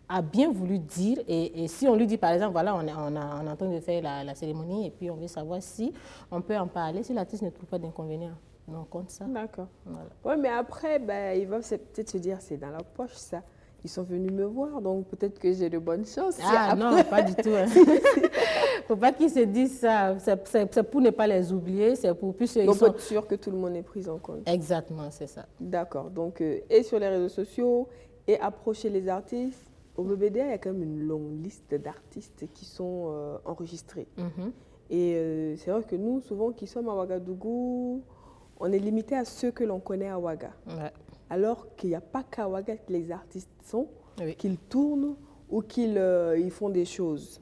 a bien voulu dire, et si on lui dit par exemple, voilà, on est en train de faire la cérémonie et puis on veut savoir si on peut en parler, si l'artiste ne trouve pas d'inconvénient, on compte ça. D'accord. Voilà. Oui, mais après, il va peut-être se dire, c'est dans la poche ça. Ils sont venus me voir, donc peut-être que j'ai de bonnes chances. Ah non, pas du tout. Il ne faut pas qu'ils se disent ça. C'est pour ne pas les oublier, c'est pour plus... Donc, pour être sûr que tout le monde est pris en compte. Exactement, c'est ça. D'accord. Donc, et sur les réseaux sociaux, et approcher les artistes. Au BBDA, il y a quand même une longue liste d'artistes qui sont enregistrés. Et c'est vrai que nous, souvent, qui sommes à Ouagadougou, on est limité à ceux que l'on connaît à Ouaga. Ouais. Alors qu'il n'y a pas qu'à Ouaga que les artistes sont, oui. qu'ils tournent ou qu'ils ils font des choses.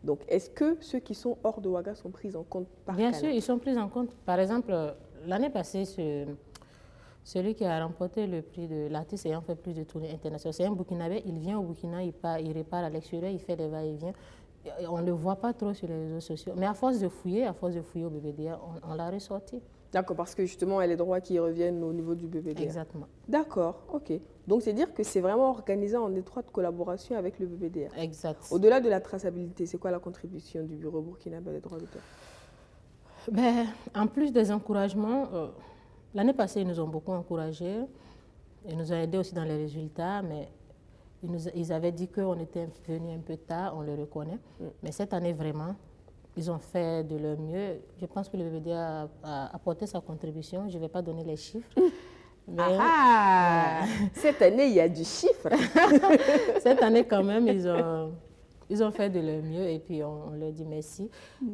Donc, est-ce que ceux qui sont hors de Ouaga sont pris en compte par Bien Cana? sûr, ils sont pris en compte. Par exemple, l'année passée, celui qui a remporté le prix de l'artiste ayant fait plus de tournées internationales, c'est un Burkinabé. Il vient au Burkina, il repart à l'extérieur, il fait des va-et-vient. On ne le voit pas trop sur les réseaux sociaux. Mais à force de fouiller au BBDA, on l'a ressorti. D'accord, parce que justement, il y a les droits qui reviennent au niveau du BBDA. Exactement. D'accord, ok. Donc, c'est dire que c'est vraiment organisé en étroite collaboration avec le BBDA. Exact. Au-delà de la traçabilité, c'est quoi la contribution du bureau burkinabé des droits d'auteur? En plus des encouragements, l'année passée, ils nous ont beaucoup encouragés. Ils nous ont aidés aussi dans les résultats, mais ils avaient dit qu'on était venus un peu tard, on le reconnaît. Mais cette année, vraiment, ils ont fait de leur mieux. Je pense que le BBDA a apporté sa contribution. Je ne vais pas donner les chiffres. Mais, cette année, il y a du chiffre. Cette année, quand même, ils ont fait de leur mieux et puis on leur dit merci.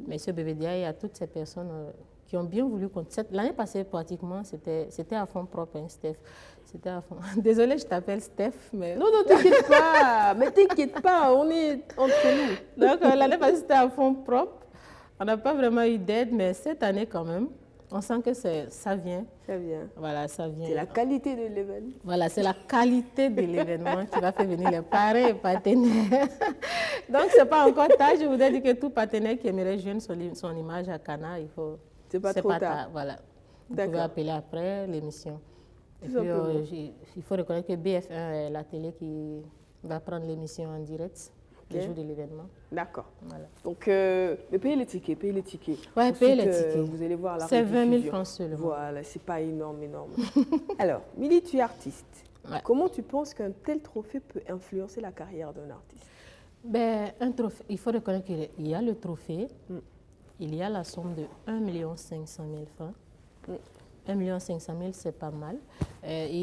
Mais ce BBDA, il y a toutes ces personnes qui ont bien voulu. L'année passée, pratiquement, c'était à fond propre, hein, Steph. C'était à fond. Désolée, je t'appelle Steph, mais... Non, t'inquiète pas. Mais t'inquiète pas, on est entre nous. Donc, l'année passée, c'était à fond propre. On n'a pas vraiment eu d'aide, mais cette année, quand même, on sent que ça vient. Ça vient. Voilà, ça vient. C'est la qualité de l'événement. Voilà, c'est la qualité de l'événement qui va faire venir les parrains et partenaires. Donc, ce n'est pas encore tard. Je voudrais dire que tout partenaire qui aimerait joindre son image à Cana, il faut... C'est pas trop tard. Voilà. Vous pouvez appeler après l'émission. Et puis, il faut reconnaître que BF1 est la télé qui va prendre l'émission en direct le jour de l'événement. D'accord. Voilà. Donc, mais payez les tickets, payez les tickets. Oui, payez les tickets. Vous allez voir la C'est 20 000 rediffusion. francs seulement. Voilà, c'est pas énorme. Alors, Milly, tu es artiste. Ouais. Comment tu penses qu'un tel trophée peut influencer la carrière d'un artiste? Ben, un trophée, il faut reconnaître qu'il y a le trophée, il y a la somme de 1 500 000 francs. 1 500 000, c'est pas mal.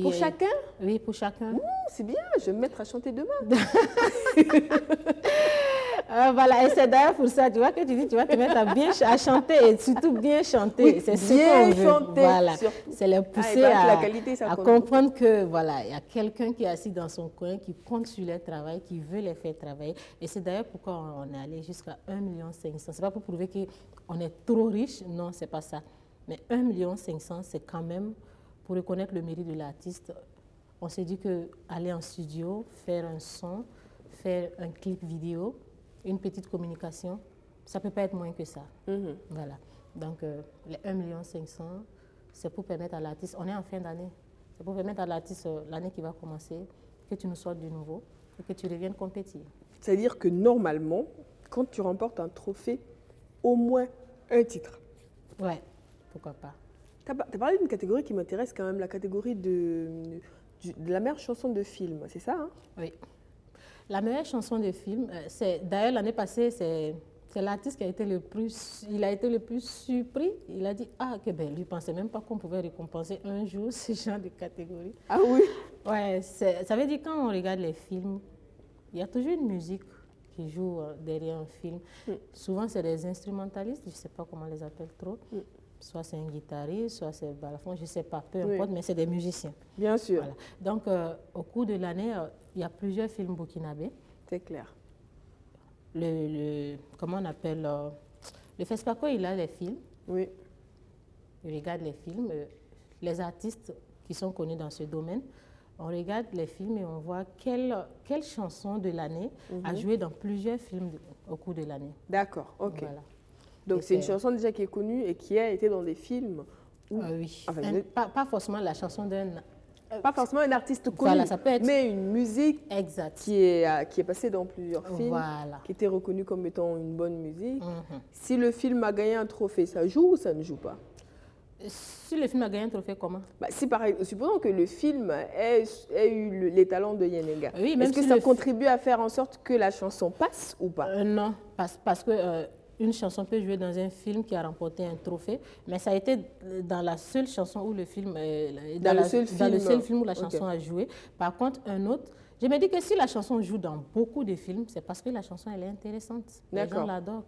Pour chacun? Oui, pour chacun. C'est bien, je vais me mettre à chanter demain. Voilà, et c'est d'ailleurs pour ça, tu vois, que tu dis, tu vas te mettre à chanter et surtout bien chanter. Oui, c'est ce bien qu'on veut. chanter, Voilà. surtout. C'est les pousser la qualité, ça à compte. comprendre que voilà, il y a quelqu'un qui est assis dans son coin, qui compte sur leur travail, qui veut les faire travailler. Et c'est d'ailleurs pourquoi on est allé jusqu'à 1 500 000. Ce n'est pas pour prouver qu'on est trop riche, non, c'est pas ça. Mais 1 500 000, c'est quand même pour reconnaître le mérite de l'artiste. On s'est dit qu'aller en studio, faire un son, faire un clip vidéo, une petite communication, ça ne peut pas être moins que ça. Voilà. Donc, les 1 500 000, c'est pour permettre à l'artiste, on est en fin d'année, c'est pour permettre à l'artiste, l'année qui va commencer, que tu nous sortes du nouveau et que tu reviennes compétir. C'est-à-dire que normalement, quand tu remportes un trophée, au moins un titre. Ouais, pourquoi pas. Tu as parlé d'une catégorie qui m'intéresse quand même, la catégorie de la meilleure chanson de film, c'est ça, hein? Oui. La meilleure chanson de film, d'ailleurs l'année passée, c'est l'artiste qui a été le plus surpris. Il a dit, que ben, lui ne pensait même pas qu'on pouvait récompenser un jour ce genre de catégorie. Ah oui? Ouais, ça veut dire quand on regarde les films, il y a toujours une musique qui joue derrière un film. Souvent, c'est des instrumentalistes, je ne sais pas comment on les appelle trop. Soit c'est un guitariste, soit c'est balafon, je ne sais pas, peu importe, mais c'est des musiciens. Bien sûr. Voilà. Donc, au cours de l'année, il y a plusieurs films burkinabés. C'est clair. Comment on appelle le FESPACO, il a les films. Oui. Il regarde les films. Les artistes qui sont connus dans ce domaine, on regarde les films et on voit quelle chanson de l'année a joué dans plusieurs films au cours de l'année. D'accord, ok. Voilà. Donc c'est une chanson déjà qui est connue et qui a été dans des films. Oui. Enfin, pas forcément la chanson d'un... Pas forcément un artiste connu, Voilà, ça peut être... mais une musique exact. qui est passée dans plusieurs films, voilà. qui était reconnue comme étant une bonne musique. Si le film a gagné un trophée, ça joue ou ça ne joue pas? Si le film a gagné un trophée, comment? Si pareil, supposons que le film ait eu les talents de Yenega, oui, est-ce que ça contribue à faire en sorte que la chanson passe ou pas? Non, parce que une chanson peut jouer dans un film qui a remporté un trophée, mais ça a été dans la seule chanson où le film, dans le seul film où la chanson a joué. Par contre, un autre, je me dis que si la chanson joue dans beaucoup de films, c'est parce que la chanson elle est intéressante. Les gens l'adorent.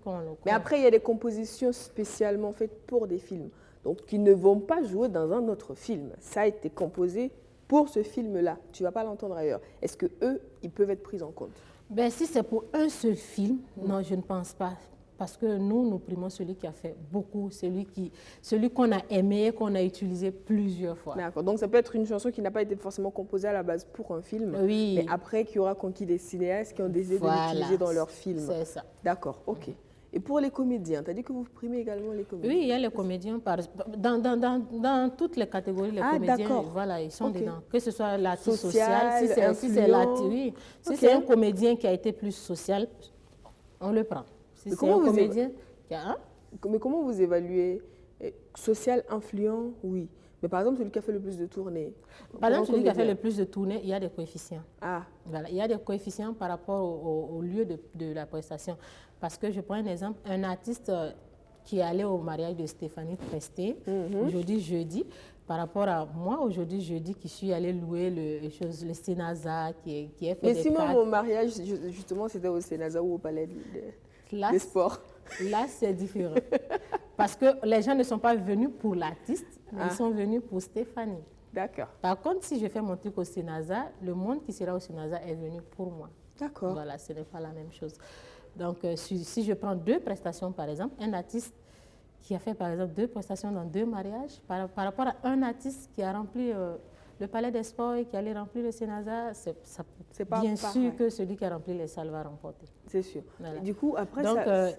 Mais après, il y a des compositions spécialement faites pour des films, donc qui ne vont pas jouer dans un autre film. Ça a été composé pour ce film-là. Tu ne vas pas l'entendre ailleurs. Est-ce que eux, ils peuvent être pris en compte? Ben, si c'est pour un seul film, non, je ne pense pas. Parce que nous primons celui qui a fait beaucoup, celui qu'on a aimé, qu'on a utilisé plusieurs fois. D'accord, donc ça peut être une chanson qui n'a pas été forcément composée à la base pour un film, oui, mais après qui aura conquis des cinéastes qui ont décidé de l'utiliser dans leur film. C'est ça. D'accord, ok. Et pour les comédiens, tu as dit que vous primez également les comédiens? Oui, il y a les comédiens, dans toutes les catégories, les comédiens, voilà, ils sont dedans. Que ce soit l'artiste social, si c'est un comédien qui a été plus social, on le prend. Si c'est un comédien qui a... Mais comment vous évaluez social, influent, oui. Mais par exemple, celui qui a fait le plus de tournées. Par exemple, celui qui a fait le plus de tournées, il y a des coefficients. Voilà, il y a des coefficients par rapport au lieu de la prestation. Parce que je prends un exemple, un artiste qui est allé au mariage de Stéphanie Presté, aujourd'hui, jeudi, par rapport à moi, aujourd'hui, jeudi, qui suis allée louer le Sénasa, qui est fait mais si moi, mon mariage, justement, c'était au Sénasa ou au Palais des Sports. Là, c'est différent. Parce que les gens ne sont pas venus pour l'artiste, mais ils sont venus pour Stéphanie. D'accord. Par contre, si je fais mon truc au Sénasa, le monde qui sera au Sénasa est venu pour moi. D'accord. Voilà, ce n'est pas la même chose. Donc, si je prends 2 prestations, par exemple, un artiste qui a fait, par exemple, 2 prestations dans 2 mariages, par rapport à un artiste qui a rempli le Palais des Sports et qui allait remplir le Sénasa, c'est pas bien pareil. sûr que celui qui a rempli les salles va remporter. C'est sûr. Voilà. Et du coup, après Donc, ça...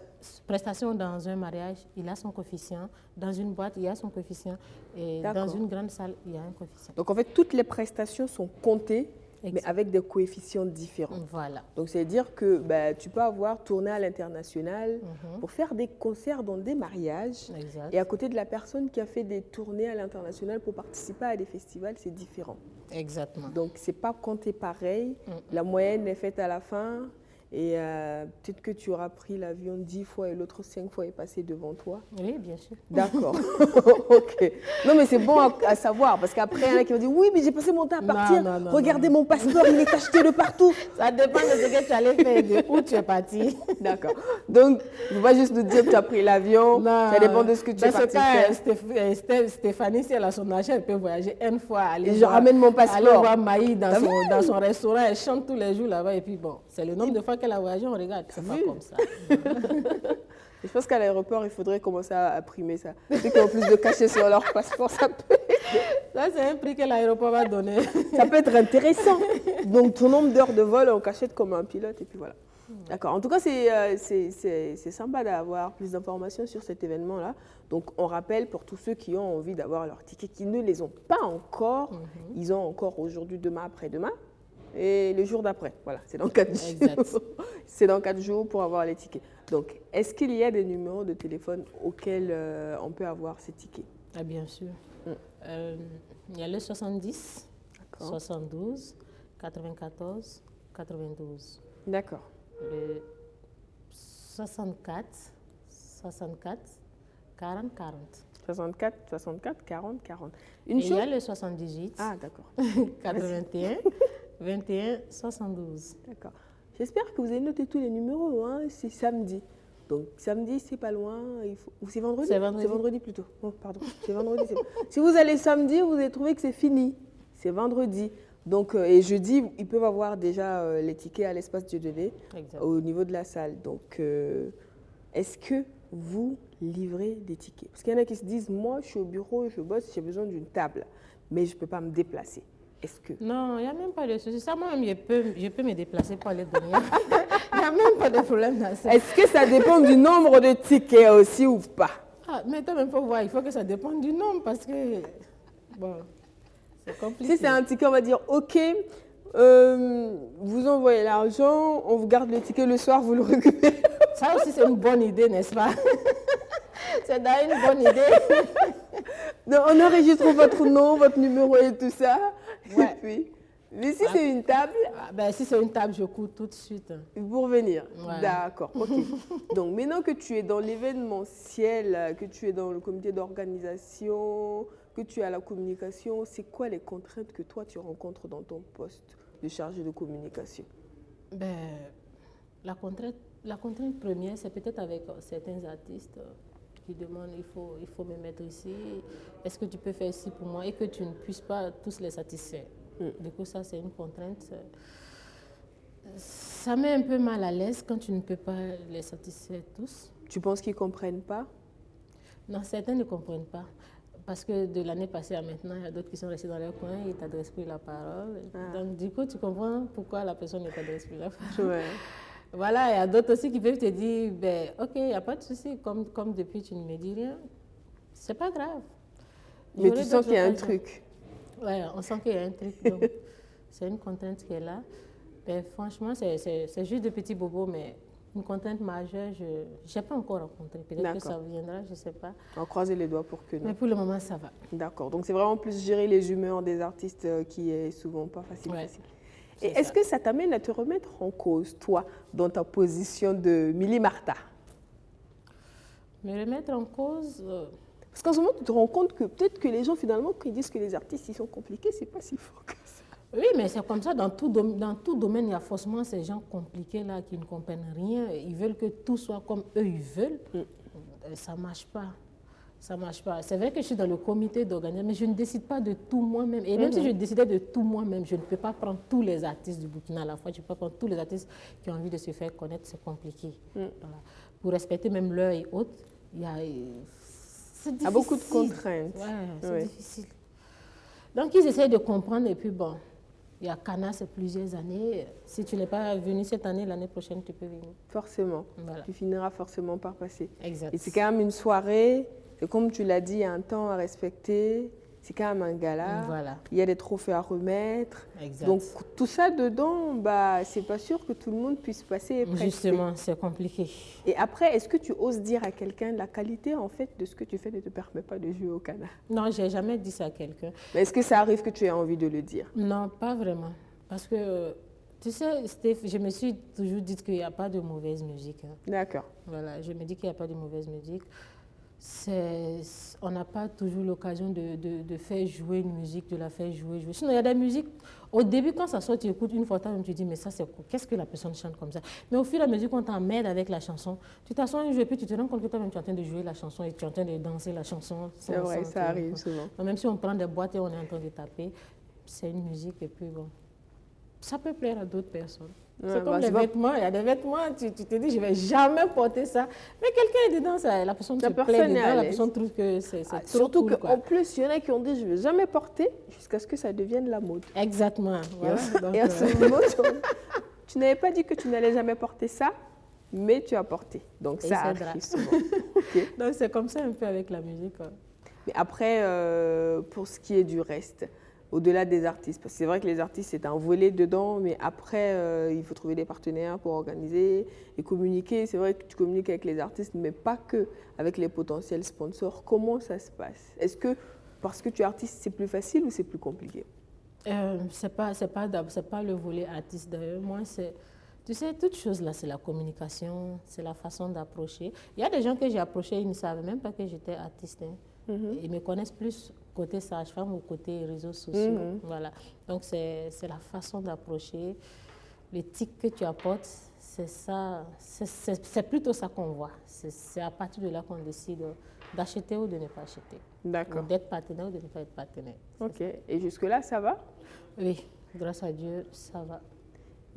prestation dans un mariage, il a son coefficient. Dans une boîte, il y a son coefficient. Et dans une grande salle, il y a un coefficient. Donc, en fait, toutes les prestations sont comptées, mais avec des coefficients différents. Voilà. Donc, c'est-à-dire que tu peux avoir tourné à l'international pour faire des concerts dans des mariages. Exact. Et à côté de la personne qui a fait des tournées à l'international pour participer à des festivals, c'est différent. Exactement. Donc, ce n'est pas compté pareil. La moyenne est faite à la fin. Et peut-être que tu auras pris l'avion 10 fois et l'autre 5 fois est passé devant toi. Oui, bien sûr. D'accord. Ok. Non, mais c'est bon à savoir parce qu'après, il y en a qui vont dire oui, mais j'ai passé mon temps à partir. Non, regardez mon passeport, il est acheté de partout. Ça dépend de ce que tu allais faire, de où tu es parti. D'accord. Donc, il ne faut pas juste nous dire que tu as pris l'avion. Ça dépend de ce que tu es parti faire. Stéphanie, si elle a son argent, elle peut voyager une fois. Et je ramène mon passeport. Aller voir Maï dans son restaurant, elle chante tous les jours là-bas. Et puis bon, c'est le nombre de fois qu'elle a voyagé, on regarde. C'est pas comme ça. Je pense qu'à l'aéroport, il faudrait commencer à primer ça. Ceux qui ont plus de cachets sur leur passeport, ça peut... Ça, c'est un prix que l'aéroport va donner. Ça peut être intéressant. Donc, ton nombre d'heures de vol, on cachette comme un pilote et puis voilà. D'accord. En tout cas, c'est sympa d'avoir plus d'informations sur cet événement-là. Donc, on rappelle pour tous ceux qui ont envie d'avoir leurs tickets, qui ne les ont pas encore, ils ont encore aujourd'hui, demain, après-demain. Et le jour d'après, voilà, c'est dans 4 jours. C'est dans 4 jours pour avoir les tickets. Donc, est-ce qu'il y a des numéros de téléphone auxquels on peut avoir ces tickets? Ah, bien sûr. Il y a le 70, 72, 94, 92. D'accord. Le 64, 40, 40. 64, 40, 40. Il y a le 78. Ah, d'accord. 81, 21, 72. D'accord. J'espère que vous avez noté tous les numéros. Hein. C'est samedi. Donc, samedi, c'est pas loin. Ou c'est vendredi? C'est vendredi. C'est vendredi plutôt. Oh, pardon. C'est vendredi. Si vous allez samedi, vous allez trouver que c'est fini. C'est vendredi. Donc, et jeudi, ils peuvent avoir déjà les tickets à l'espace Dieudonné au niveau de la salle. Donc, est-ce que vous livrez des tickets? Parce qu'il y en a qui se disent, moi, je suis au bureau, je bosse, j'ai besoin d'une table, mais je ne peux pas me déplacer. Est-ce que... Non, il n'y a même pas de souci. Ça, moi-même, je peux me déplacer pour aller donner. Il n'y a même pas de problème dans ça. Est-ce que ça dépend du nombre de tickets aussi ou pas? Ah, mais toi, même, il faut voir. Il faut que ça dépende du nombre parce que... Bon, c'est compliqué. Si c'est un ticket, on va dire, OK, vous envoyez l'argent, on vous garde le ticket le soir, vous le récupérez. Ça aussi, c'est une bonne idée, n'est-ce pas? C'est une bonne idée. Donc, on enregistre votre nom, votre numéro et tout ça. Ouais. Et puis, mais si c'est une table... Si c'est une table, je cours tout de suite. Pour venir. Ouais. D'accord, ok. Donc, maintenant que tu es dans l'événementiel, que tu es dans le comité d'organisation, que tu es à la communication, c'est quoi les contraintes que toi, tu rencontres dans ton poste de chargé de communication? La contrainte première, c'est peut-être avec certains artistes qui demandent, il faut me mettre ici, est-ce que tu peux faire ici pour moi, et que tu ne puisses pas tous les satisfaire. Du coup, ça, c'est une contrainte. Ça met un peu mal à l'aise quand tu ne peux pas les satisfaire tous. Tu penses qu'ils ne comprennent pas? Non, certains ne comprennent pas. Parce que de l'année passée à maintenant, il y a d'autres qui sont restés dans leur coin, ils ne t'adressent plus la parole. Donc, du coup, tu comprends pourquoi la personne ne t'adresse plus la parole. Ouais. Voilà, il y a d'autres aussi qui peuvent te dire, OK, il n'y a pas de souci, comme depuis tu ne me dis rien, c'est pas grave. Mais tu sens qu'il y a un truc. Oui, on sent qu'il y a un truc. Donc, c'est une contrainte qui est là. Mais franchement, c'est juste de petits bobos, mais une contrainte majeure, je n'ai pas encore rencontré. Peut-être que ça viendra, je ne sais pas. On va croiser les doigts pour que non. Mais pour le moment, ça va. D'accord. Donc, c'est vraiment plus gérer les humeurs des artistes qui est souvent pas facile. Et est-ce que ça t'amène à te remettre en cause, toi, dans ta position de Milly Martha? Me remettre en cause Parce qu'en ce moment, tu te rends compte que peut-être que les gens, finalement, quand ils disent que les artistes, ils sont compliqués, c'est pas si fort que ça. Oui, mais c'est comme ça. Dans tout domaine, il y a forcément ces gens compliqués là qui ne comprennent rien. Ils veulent que tout soit comme eux, ils veulent. Ça ne marche pas. Ça ne marche pas. C'est vrai que je suis dans le comité d'organisation, mais je ne décide pas de tout moi-même. Et même si je décidais de tout moi-même, je ne peux pas prendre tous les artistes du Burkina à la fois. Je ne peux pas prendre tous les artistes qui ont envie de se faire connaître. C'est compliqué. Voilà. Pour respecter même l'heure et autres, c'est difficile. Il y a beaucoup de contraintes. Ouais, c'est difficile. Donc, ils essayent de comprendre. Et puis, bon, il y a Cana, c'est plusieurs années. Si tu n'es pas venu cette année, l'année prochaine, tu peux venir. Forcément. Voilà. Tu finiras forcément par passer. Exact. Et c'est quand même une soirée, c'est comme tu l'as dit, il y a un temps à respecter. C'est quand même un gala. Voilà. Il y a des trophées à remettre. Exact. Donc, tout ça dedans, bah, c'est pas sûr que tout le monde puisse passer et prester. Justement, c'est compliqué. Et après, est-ce que tu oses dire à quelqu'un la qualité en fait de ce que tu fais ne te permet pas de jouer au Cana? Non, je n'ai jamais dit ça à quelqu'un. Mais est-ce que ça arrive que tu aies envie de le dire? Non, pas vraiment. Parce que, tu sais, Steph, je me suis toujours dit qu'il n'y a pas de mauvaise musique. Hein. D'accord. Voilà, je me dis qu'il n'y a pas de mauvaise musique. On n'a pas toujours l'occasion de faire jouer une musique, de la faire jouer. Sinon, il y a des musiques, au début, quand ça sort, tu écoutes une fois, tu te dis, mais ça, c'est qu'est-ce que la personne chante comme ça? Mais au fur et à mesure qu'on t'emmène avec la chanson, tu t'assois un jeu et puis tu te rends compte que toi-même, tu es en train de jouer la chanson et tu es en train de danser la chanson. C'est vrai, ça arrive souvent. Donc, même si on prend des boîtes et on est en train de taper, c'est une musique et puis bon, ça peut plaire à d'autres personnes. Ouais, c'est comme les vêtements, il y a des vêtements, tu te dis, je ne vais jamais porter ça. Mais quelqu'un est dedans, la personne se plaît dedans, la personne trouve que c'est trop surtout cool. Surtout qu'en plus, il y en a qui ont dit, je ne vais jamais porter jusqu'à ce que ça devienne la mode. Exactement. Voilà. Et à ce moment, tu n'avais pas dit que tu n'allais jamais porter ça, mais tu as porté. Donc ça arrive souvent. Okay. Donc c'est comme ça un peu avec la musique. Mais après, pour ce qui est du reste, au-delà des artistes, parce que c'est vrai que les artistes, c'est un volet dedans, mais après, il faut trouver des partenaires pour organiser et communiquer. C'est vrai que tu communiques avec les artistes, mais pas que avec les potentiels sponsors. Comment ça se passe? Est-ce que, parce que tu es artiste, c'est plus facile ou c'est plus compliqué? C'est pas le volet artiste d'ailleurs. Moi, tu sais, toute chose là, c'est la communication, c'est la façon d'approcher. Il y a des gens que j'ai approchés, ils ne savaient même pas que j'étais artiste. Hein. Ils me connaissent plus côté sage-femme ou côté réseaux sociaux. Voilà. Donc, c'est la façon d'approcher. L'éthique que tu apportes, c'est ça. C'est plutôt ça qu'on voit. C'est à partir de là qu'on décide d'acheter ou de ne pas acheter. D'accord. D'être partenaire ou de ne pas être partenaire. Ok. Et jusque-là, ça va? Oui, grâce à Dieu, ça va.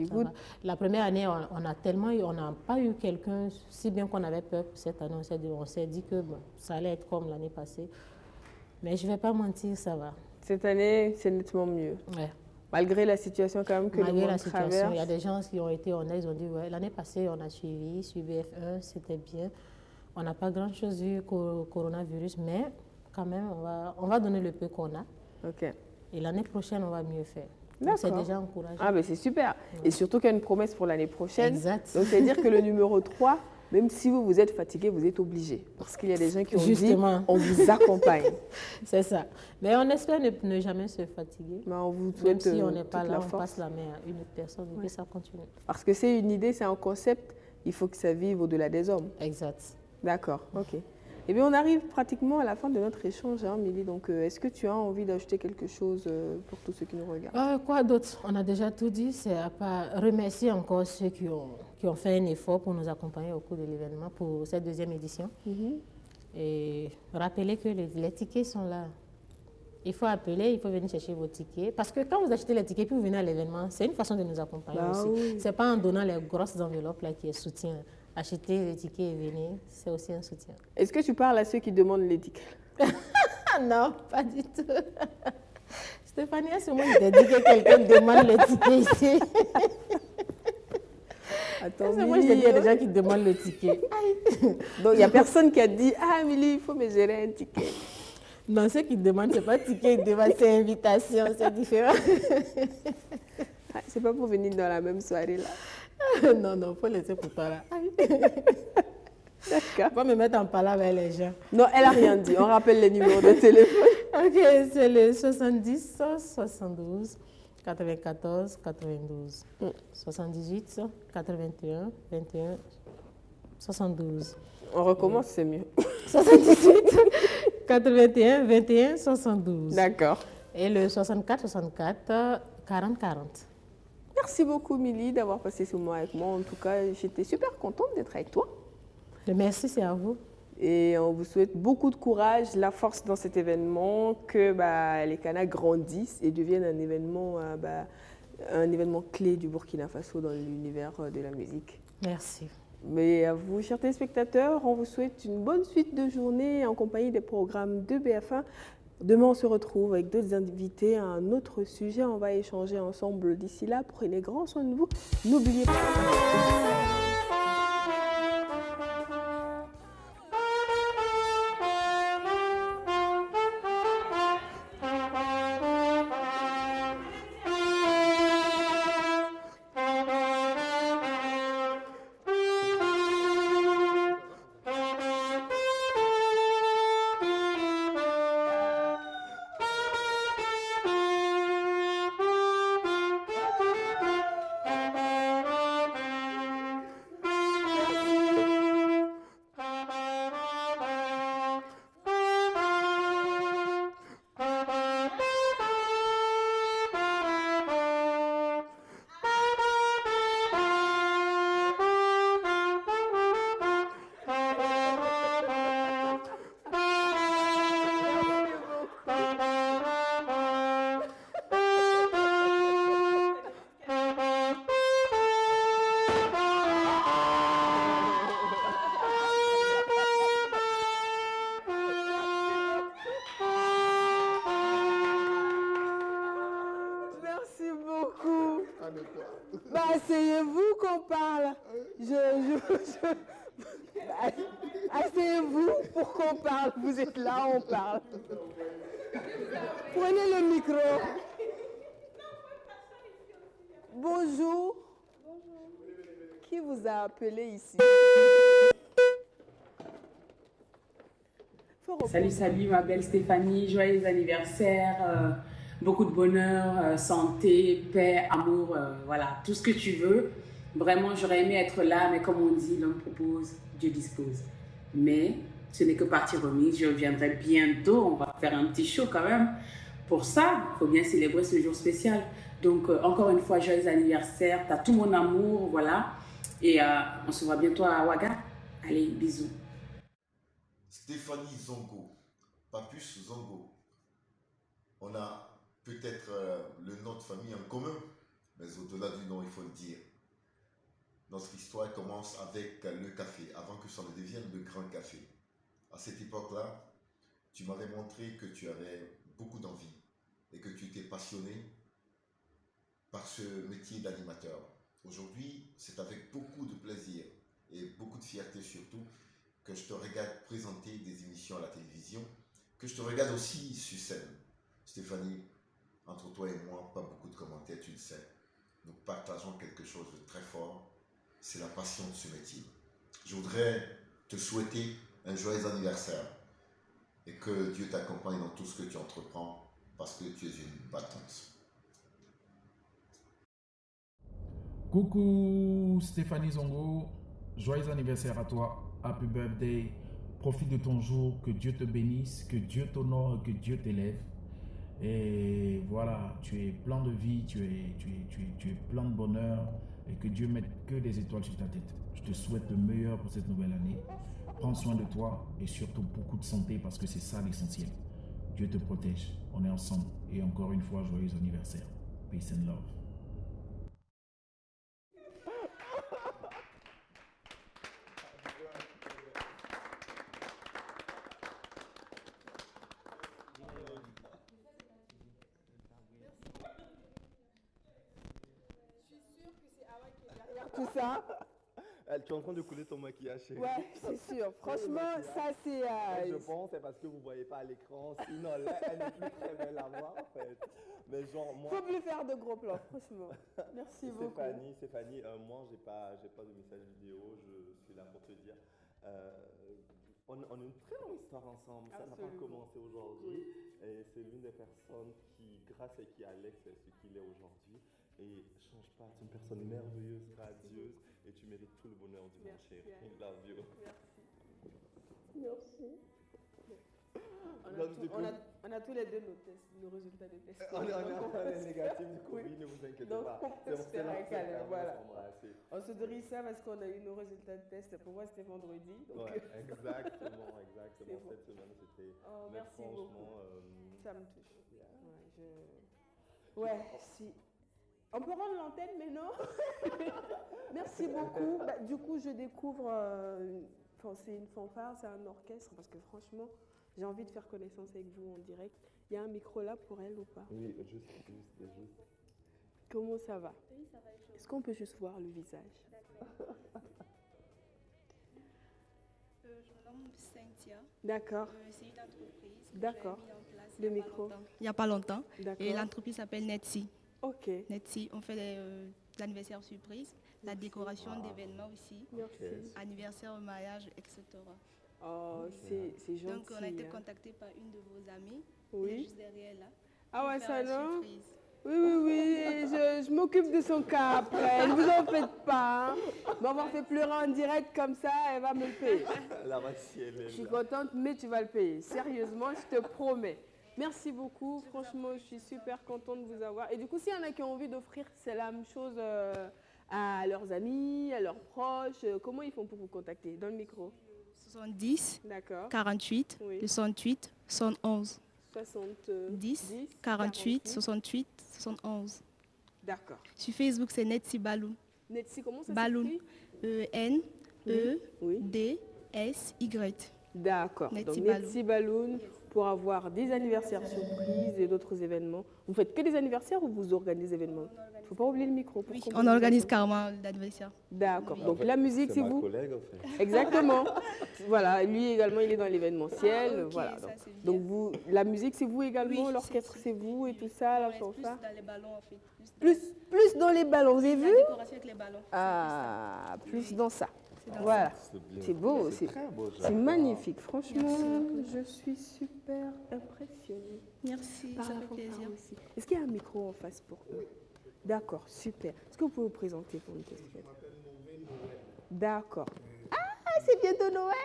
Ça va. La première année, on n'a pas eu quelqu'un, si bien qu'on avait peur pour cette année, on s'est dit que bon, ça allait être comme l'année passée. Mais je ne vais pas mentir, ça va. Cette année, c'est nettement mieux. Ouais. Malgré la situation quand même que le monde traverse. Il y a des gens qui ont été honnêtes, ils ont dit, ouais, l'année passée, on a suivi F1, c'était bien. On n'a pas grand-chose vu qu'au coronavirus, mais quand même, on va donner le peu qu'on a. Ok. Et l'année prochaine, on va mieux faire. C'est déjà encourageant. Ah, mais c'est super. Ouais. Et surtout qu'il y a une promesse pour l'année prochaine. Exact. Donc, c'est-à-dire que le numéro 3, même si vous êtes fatigué, vous êtes obligé. Parce qu'il y a des gens qui ont dit, on vous accompagne. C'est ça. Mais on espère ne jamais se fatiguer. Mais on vous souhaite même si on n'est pas là, on passe la main à une autre personne et que ça continue. Parce que c'est une idée, c'est un concept, il faut que ça vive au-delà des hommes. Exact. D'accord, ok. Eh bien, on arrive pratiquement à la fin de notre échange, hein, Milly. Donc, est-ce que tu as envie d'ajouter quelque chose pour tous ceux qui nous regardent? Quoi d'autre? On a déjà tout dit. C'est à part remercier encore ceux qui ont fait un effort pour nous accompagner au cours de l'événement pour cette deuxième édition. Et rappeler que les tickets sont là. Il faut appeler, il faut venir chercher vos tickets. Parce que quand vous achetez les tickets puis vous venez à l'événement, c'est une façon de nous accompagner aussi. Oui. Ce n'est pas en donnant les grosses enveloppes là qui est soutien. Acheter les tickets et venir, c'est aussi un soutien. Est-ce que tu parles à ceux qui demandent les tickets? Non, pas du tout. Stéphanie, c'est moi qui t'ai dit que quelqu'un demande les tickets ici. Attends, c'est moi qui t'ai dit qu'il y a des gens qui demandent le ticket. Donc, il n'y a personne qui a dit « Ah, Milly, il faut me gérer un ticket ». Non, ceux qui demandent, ce n'est pas ticket, ils demandent, c'est invitation, c'est différent. Ah, c'est pas pour venir dans la même soirée là. Non, il faut laisser pour toi là. D'accord. Pas me mettre en parole avec les gens. Non, elle n'a rien dit. On rappelle les numéros de téléphone. Ok, c'est le 70 72 94 92. 78 81 21 72. On recommence, c'est mieux. 78 81 21 72. D'accord. Et le 64 64 40 40. Merci beaucoup, Milly, d'avoir passé ce moment avec moi. En tout cas, j'étais super contente d'être avec toi. Merci, c'est à vous. Et on vous souhaite beaucoup de courage, la force dans cet événement, que les Kana grandissent et deviennent un événement clé du Burkina Faso dans l'univers de la musique. Merci. Mais à vous, chers téléspectateurs, on vous souhaite une bonne suite de journée en compagnie des programmes de BF1. Demain, on se retrouve avec d'autres invités à un autre sujet. On va échanger ensemble d'ici là. Prenez grand soin de vous. N'oubliez pas. Asseyez-vous qu'on parle. Asseyez-vous pour qu'on parle. Vous êtes là, on parle. Prenez le micro. Bonjour. Qui vous a appelé ici? Salut, ma belle Stéphanie. Joyeux anniversaire. Beaucoup de bonheur, santé, paix, amour, voilà, tout ce que tu veux. Vraiment, j'aurais aimé être là, mais comme on dit, l'homme propose, Dieu dispose. Mais ce n'est que partie remise, je reviendrai bientôt, on va faire un petit show quand même. Pour ça, il faut bien célébrer ce jour spécial. Donc, encore une fois, joyeux anniversaire, tu as tout mon amour, voilà. Et on se voit bientôt à Ouaga. Allez, bisous. Stéphanie Zongo, Papus Zongo. On a peut-être le nom de famille en commun, mais au-delà du nom, il faut le dire. Notre histoire commence avec le café, avant que ça ne devienne le grand café. À cette époque-là, tu m'avais montré que tu avais beaucoup d'envie et que tu étais passionné par ce métier d'animateur. Aujourd'hui, c'est avec beaucoup de plaisir et beaucoup de fierté surtout que je te regarde présenter des émissions à la télévision, que je te regarde aussi sur scène. Stéphanie, entre toi et moi, pas beaucoup de commentaires, tu le sais. Nous partageons quelque chose de très fort, c'est la passion de ce métier. Je voudrais te souhaiter un joyeux anniversaire et que Dieu t'accompagne dans tout ce que tu entreprends parce que tu es une battante. Coucou Stéphanie Zongo, joyeux anniversaire à toi, happy birthday, profite de ton jour, que Dieu te bénisse, que Dieu t'honore, que Dieu t'élève. Et voilà, tu es plein de vie, tu es plein de bonheur et que Dieu mette que des étoiles sur ta tête. Je te souhaite le meilleur pour cette nouvelle année. Prends soin de toi et surtout beaucoup de santé parce que c'est ça l'essentiel. Dieu te protège, on est ensemble. Et encore une fois, joyeux anniversaire. Peace and love. Tout ça. Tu es en train de couler ton maquillage, chérie. Ouais, c'est sûr. Franchement, ça c'est... Je pense c'est parce que vous ne voyez pas à l'écran. Sinon, là, elle n'est plus très belle à voir, en fait. Mais genre, moi... Faut plus faire de gros plans, franchement. Merci beaucoup. Stéphanie, moi, j'ai pas de message vidéo. Je suis là pour te dire. On a une très longue histoire ensemble. Ça n'a pas commencé aujourd'hui. Et c'est l'une des personnes qui, grâce à qui Alex est ce qu'il est aujourd'hui. Et change pas, tu es une personne merveilleuse, radieuse, et tu mérites tout le bonheur du monde, chérie. I love you. Merci. Merci. On a tous les deux nos résultats de tests. On est négatifs du Covid, ne vous inquiétez donc, pas. on espère un câlin, voilà. On se dit ça parce qu'on a eu nos résultats de tests. Pour moi, c'était vendredi. Donc... Ouais, exactement. Bon. Cette semaine, c'était... Oh, merci beaucoup. Ça me touche. Yeah. Ouais, si. On peut rendre l'antenne, mais non. Merci beaucoup. Du coup, je découvre... c'est une fanfare, c'est un orchestre, parce que franchement, j'ai envie de faire connaissance avec vous en direct. Il y a un micro là pour elle ou pas? Oui, juste. Comment ça va? Oui, ça va. Est-ce qu'on peut juste voir le visage? D'accord. Je me nomme Cynthia. D'accord. C'est une entreprise que D'accord. j'ai mis en place Le micro. il n'y a pas longtemps. D'accord. Et l'entreprise s'appelle Netsy. Ok. Netsy, on fait l'anniversaire surprise, la décoration d'événements aussi, Merci. anniversaire, mariage, etc. Oh, c'est gentil. Donc on a été contacté par une de vos amies, Oui. elle est juste derrière là. Ah ouais, pour ça faire la non? surprise. Oui, je m'occupe de son cas après. Ne vous en faites pas. Hein. M'avoir fait pleurer en direct comme ça, elle va me le payer. La voici, elle est Je suis là. contente, mais tu vas le payer. Sérieusement, je te promets. Merci beaucoup. Franchement, je suis super contente de vous avoir. Et du coup, s'il y en a qui ont envie d'offrir, c'est la même chose à leurs amis, à leurs proches. Comment ils font pour vous contacter? Dans le micro. 70, D'accord. 48, Oui. le 68, 71. 70, 48, 68, 71. D'accord. Sur Facebook, c'est Netsy Balloon. Netsy, comment ça Balloon. s'écrit? Oui. N-E-D-S-Y. D'accord. Donc Netsy Netsy Balloon pour avoir des anniversaires surprises et d'autres événements. Vous faites que des anniversaires ou vous organisez des événements? Il ne faut pas oublier le micro. Oui, on organise carrément l'anniversaire. D'accord. Donc la musique, c'est vous. Collègue, en fait. Exactement. Voilà. Lui également, il est dans l'événementiel. Ah, ok, voilà. ça, c'est bien. Donc vous, la musique, c'est vous également. Oui, L'orchestre, c'est- c'est vous et tout ça, la On reste plus fanfare. dans les ballons en fait. Plus dans les ballons. Vous avez La vu? décoration avec les ballons. Ah, plus dans ça. dans Voilà. bien. C'est beau, C'est très beau. c'est magnifique. Franchement, je suis super impressionnée. Merci, Par ça la fait fanfare plaisir. aussi. Est-ce qu'il y a un micro en face pour eux? D'accord, super. Est-ce que vous pouvez vous présenter pour une question? D'accord. Ah, c'est bientôt Noël.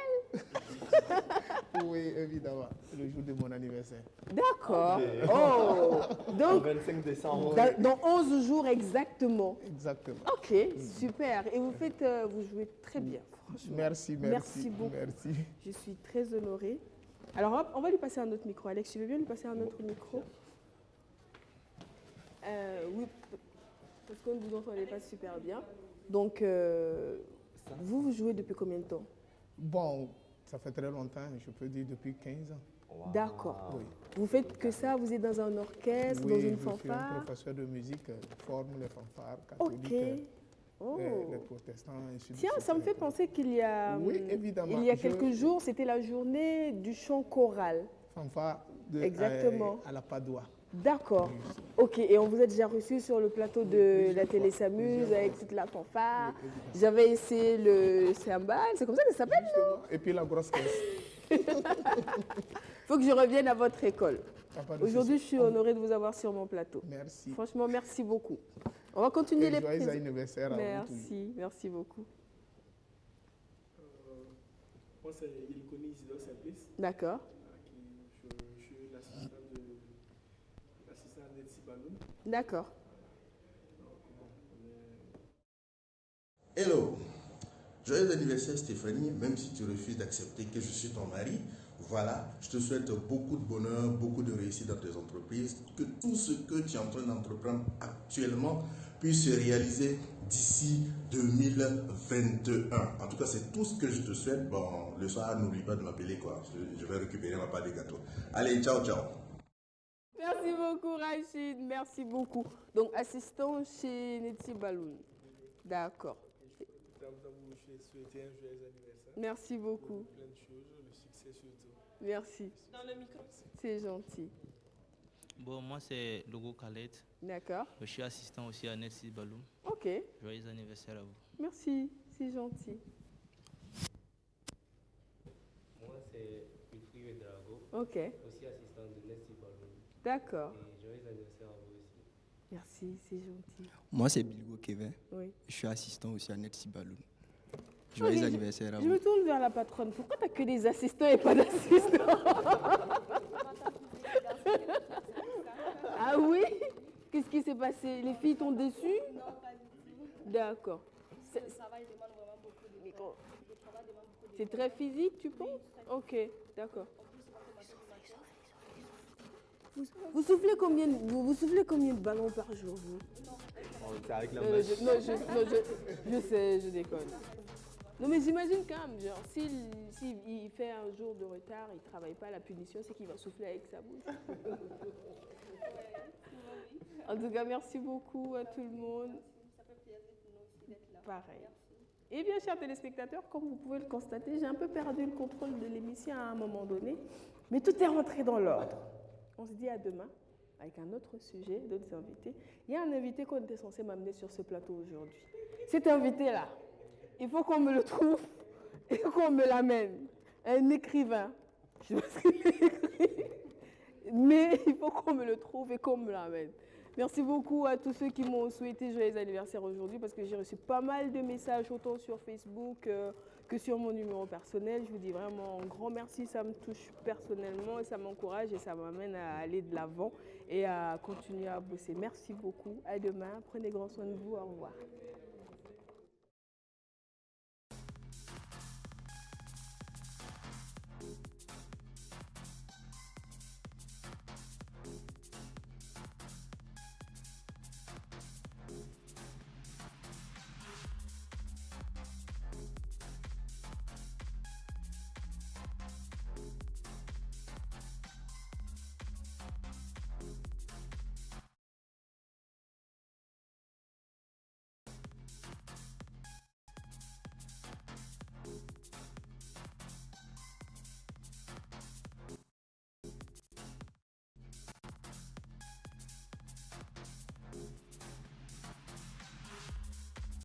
Oui, évidemment, le jour de mon anniversaire. D'accord. Oh, Le donc 25 décembre. dans 11 jours exactement. Exactement. Ok, super. Et vous jouez très bien, franchement. Merci beaucoup. Merci. Je suis très honorée. Alors hop, on va lui passer un autre micro. Alex, tu veux bien lui passer un autre micro? Oui, parce que vous n'entendez pas super bien. Donc, vous jouez depuis combien de temps? Bon, ça fait très longtemps, je peux dire depuis 15 ans. Wow. D'accord. Oui. Vous faites que ça? Vous êtes dans un orchestre, Oui, dans une je suis un fanfare? professeur de musique, je forme les fanfares Ok. catholiques, Oh. les protestants, ainsi de Tiens, suite. ça me fait penser qu'il y a, Oui, évidemment. il y a quelques jours, c'était la journée du chant choral. Fanfare Exactement. à la Padoie. D'accord. Ok, et on vous a déjà reçu sur le plateau de la télé S'amuse avec toute la fanfare. Oui, évidemment. J'avais essayé le cymbale, c'est comme ça que ça s'appelle? Justement. Et puis la grosse caisse. Il faut que je revienne à votre école. Y a pas de Aujourd'hui, je souci. suis honorée de vous avoir sur mon plateau. Merci. Franchement, merci beaucoup. On va continuer Et les joyeux prises. anniversaire à vous tous. Merci beaucoup. Moi, c'est Ilkoni Isidore Simplice. D'accord. Je suis l'assistant de Netsy Balloon. D'accord. Hello, joyeux anniversaire Stéphanie, même si tu refuses d'accepter que je suis ton mari. Voilà, je te souhaite beaucoup de bonheur, beaucoup de réussite dans tes entreprises, que tout ce que tu es en train d'entreprendre actuellement puisse se réaliser d'ici 2021. En tout cas, c'est tout ce que je te souhaite. Bon, le soir, n'oublie pas de m'appeler, quoi. Je vais récupérer ma part des gâteaux. Allez, ciao, ciao. Merci beaucoup, Rachid. Merci beaucoup. Donc, assistant chez Netsy Balloon. D'accord. Je vous souhaiter un joyeux anniversaire. Merci beaucoup. Plein de choses, le succès surtout. Merci. Dans le micro. C'est gentil. Bon, moi c'est Logo Khaled. D'accord. Je suis assistant aussi à Netsy Balloon. Ok. Joyeux anniversaire à vous. Merci. C'est gentil. Moi, c'est Wilfried Drago. Ok. Aussi assistant de Netsy Balloon. D'accord. Et joyeux anniversaire à vous aussi. Merci, c'est gentil. Moi, c'est Bilgo Kevin. Oui. Je suis assistant aussi à Netsy Balloon. Joyeux Ok, anniversaire à Je vous. me tourne vers la patronne. Pourquoi tu n'as que des assistants et pas d'assistants? Ah oui? Qu'est-ce qui s'est passé? Les filles t'ont déçu? Non, pas du tout. D'accord. Le travail demande vraiment beaucoup de temps. Le travail demande beaucoup de C'est très physique, tu penses? Ok, d'accord. Vous soufflez combien, vous soufflez combien de ballons par jour, vous? C'est avec la Non, mèche. je sais, je déconne. Non, mais j'imagine quand même, genre, s'il fait un jour de retard, il ne travaille pas, la punition, c'est qu'il va souffler avec sa bouche. En tout cas, merci beaucoup à tout le monde. Ça fait plaisir pour nous aussi d'être là. Pareil. Et bien, chers téléspectateurs, comme vous pouvez le constater, j'ai un peu perdu le contrôle de l'émission à un moment donné, mais tout est rentré dans l'ordre. On se dit à demain avec un autre sujet, d'autres invités. Il y a un invité qu'on était censé m'amener sur ce plateau aujourd'hui. Cet invité-là, il faut qu'on me le trouve et qu'on me l'amène. Un écrivain. Je sais pas ce qu'il écrit, mais il faut qu'on me le trouve et qu'on me l'amène. Merci beaucoup à tous ceux qui m'ont souhaité joyeux anniversaire aujourd'hui parce que j'ai reçu pas mal de messages autant sur Facebook que sur mon numéro personnel. Je vous dis vraiment un grand merci, ça me touche personnellement et ça m'encourage et ça m'amène à aller de l'avant et à continuer à bosser. Merci beaucoup, à demain, prenez grand soin de vous, au revoir.